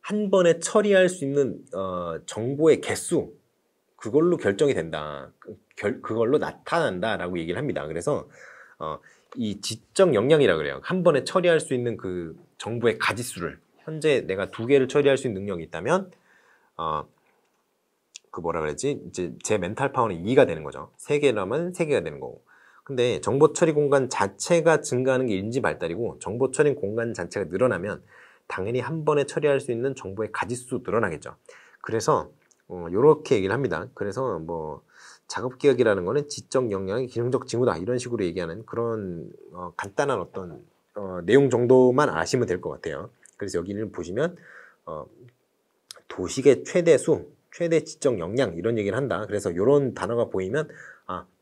한 번에 처리할 수 있는 정보의 개수 그걸로 결정이 된다. 그걸로 나타난다라고 얘기를 합니다. 그래서 이 지적 역량이라 그래요. 한 번에 처리할 수 있는 그 정보의 가지수를 현재 내가 2개를 처리할 수 있는 능력이 있다면 그 뭐라 그랬지? 이제 제 멘탈 파워는 2가 되는 거죠. 3개라면 3개가 되는 거고. 근데 정보 처리 공간 자체가 증가하는 게 인지 발달이고 정보 처리 공간 자체가 늘어나면 당연히 한 번에 처리할 수 있는 정보의 가지수 늘어나겠죠. 그래서 요렇게 얘기를 합니다. 그래서 뭐 작업 기억이라는 거는 지적 역량의 기능적 징후다 이런 식으로 얘기하는 그런 간단한 어떤 내용 정도만 아시면 될 것 같아요. 그래서 여기를 보시면 도식의 최대수, 최대 지적 역량 이런 얘기를 한다. 그래서 이런 단어가 보이면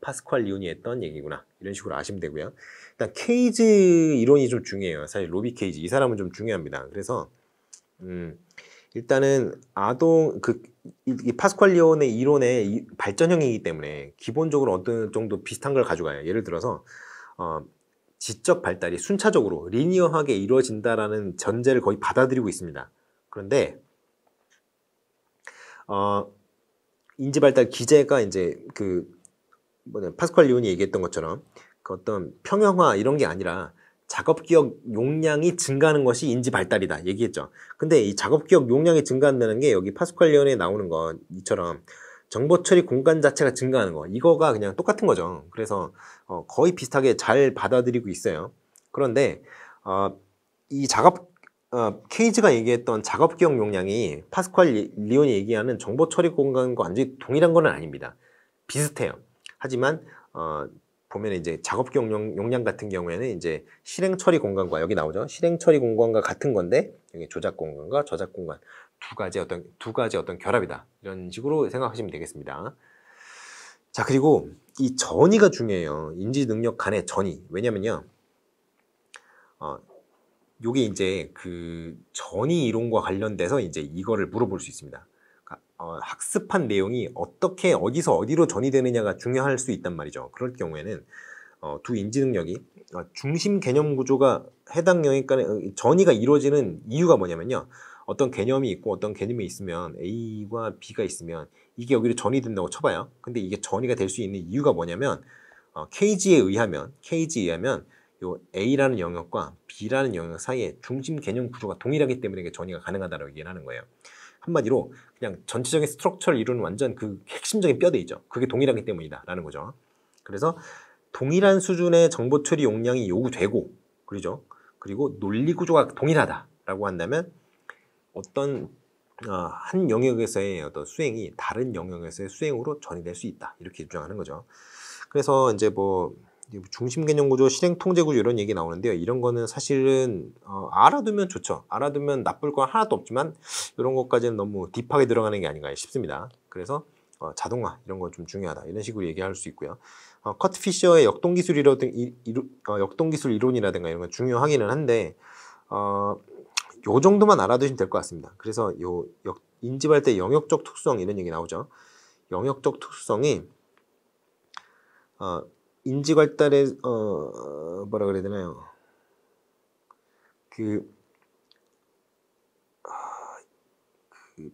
파스칼 리온이 했던 얘기구나 이런 식으로 아시면 되고요. 일단 케이즈 이론이 좀 중요해요. 사실 로비 케이즈 이 사람은 좀 중요합니다. 그래서 일단은 이 파스칼 리온의 이론의 발전형이기 때문에 기본적으로 어떤 정도 비슷한 걸 가져가요. 예를 들어서 지적 발달이 순차적으로 리니어하게 이루어진다라는 전제를 거의 받아들이고 있습니다. 그런데 인지 발달 기제가 이제 파스칼 리온이 얘기했던 것처럼 그 어떤 평형화 이런 게 아니라 작업 기억 용량이 증가하는 것이 인지 발달이다 얘기했죠. 근데 이 작업 기억 용량이 증가한다는 게 여기 파스칼 리온에 나오는 거 이처럼 정보 처리 공간 자체가 증가하는 거 이거가 그냥 똑같은 거죠. 그래서 거의 비슷하게 잘 받아들이고 있어요. 그런데 이 케이즈가 얘기했던 작업 기억 용량이 파스칼 리온이 얘기하는 정보 처리 공간과 완전히 동일한 건 아닙니다. 비슷해요. 하지만 보면 이제 작업 기억 용량 같은 경우에는 이제 실행 처리 공간과 여기 나오죠. 실행 처리 공간과 같은 건데 여기 조작 공간과 저작 공간 두 가지 어떤 결합이다. 이런 식으로 생각하시면 되겠습니다. 자, 그리고 이 전이가 중요해요. 인지 능력 간의 전이. 왜냐면요. 요게 이제 그 전이 이론과 관련돼서 이제 이거를 물어볼 수 있습니다. 학습한 내용이 어떻게 어디서 어디로 전이되느냐가 중요할 수 있단 말이죠. 그럴 경우에는 두 인지 능력이 중심 개념 구조가 해당 영역 간의 전이가 이루어지는 이유가 뭐냐면요. 어떤 개념이 있고 어떤 개념이 있으면 A와 B가 있으면 이게 여기로 전이된다고 쳐봐요. 근데 이게 전이가 될 수 있는 이유가 뭐냐면 케이지에 의하면 요 A라는 영역과 B라는 영역 사이에 중심 개념 구조가 동일하기 때문에 이게 전이가 가능하다고 얘기를 하는 거예요. 한마디로 그냥 전체적인 스트럭처를 이루는 완전 그 핵심적인 뼈대 있죠. 그게 동일하기 때문이다 라는 거죠. 그래서 동일한 수준의 정보 처리 용량이 요구되고 그리고 논리 구조가 동일하다라고 한다면 어떤 한 영역에서의 어떤 수행이 다른 영역에서의 수행으로 전이될 수 있다 이렇게 주장하는 거죠. 그래서 이제 뭐 중심 개념 구조, 실행 통제 구조 이런 얘기 나오는데요. 이런 거는 사실은 알아두면 좋죠. 알아두면 나쁠 건 하나도 없지만 이런 것까지는 너무 딥하게 들어가는 게 아닌가 싶습니다. 그래서 자동화 이런 거 좀 중요하다 이런 식으로 얘기할 수 있고요. 커트 피셔의 역동기술 이론이라든가 이런 건 중요하기는 한데 요 정도만 알아두시면 될 것 같습니다. 그래서 요 인지발 때 영역적 특수성 이런 얘기 나오죠. 영역적 특수성이 인지 발달의 뭐라 그래야 되나요? 그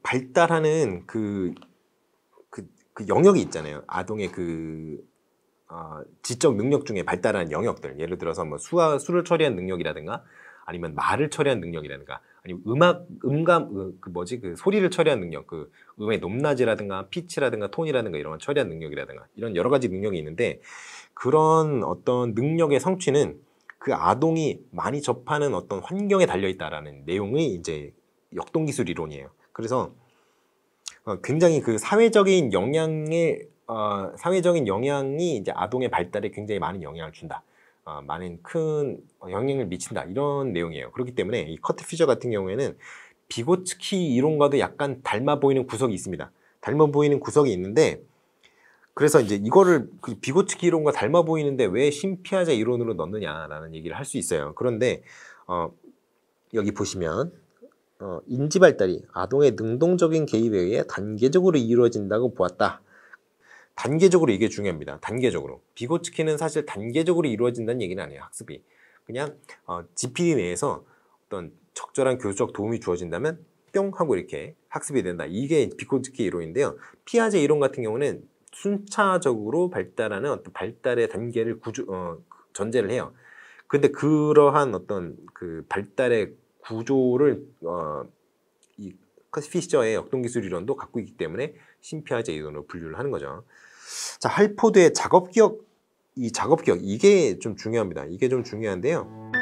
발달하는 그 영역이 있잖아요. 아동의 지적 능력 중에 발달하는 영역들. 예를 들어서 뭐 수를 처리한 능력이라든가 아니면 말을 처리한 능력이라든가 아니면 소리를 처리한 능력, 음의 높낮이라든가 피치라든가 톤이라든가 이런 걸 처리한 능력이라든가 이런 여러 가지 능력이 있는데 그런 어떤 능력의 성취는 그 아동이 많이 접하는 어떤 환경에 달려 있다라는 내용이 이제 역동기술 이론이에요. 그래서 굉장히 그 사회적인 영향이 이제 아동의 발달에 굉장히 많은 영향을 준다. 많은 큰 영향을 미친다 이런 내용이에요. 그렇기 때문에 이 커트 피셔 같은 경우에는 비고츠키 이론과도 약간 닮아 보이는 구석이 있습니다. 닮아 보이는 구석이 있는데 그래서 이제 이거를 그 비고츠키 이론과 닮아 보이는데 왜 신피아제 이론으로 넣느냐라는 얘기를 할 수 있어요. 그런데 여기 보시면 인지 발달이 아동의 능동적인 개입에 의해 단계적으로 이루어진다고 보았다. 단계적으로 이게 중요합니다. 단계적으로. 비고츠키는 사실 단계적으로 이루어진다는 얘기는 아니에요. 학습이. 그냥 GPD 내에서 어떤 적절한 교수적 도움이 주어진다면 뿅 하고 이렇게 학습이 된다. 이게 비고츠키 이론인데요. 피아제 이론 같은 경우는 순차적으로 발달하는 어떤 발달의 단계를 전제를 해요. 근데 그러한 어떤 그 발달의 구조를 이 피셔의 역동기술 이론도 갖고 있기 때문에 신피아제 이론으로 분류를 하는 거죠. 자, 할포드의 작업기억, 이 작업기억 이게 좀 중요합니다. 이게 좀 중요한데요.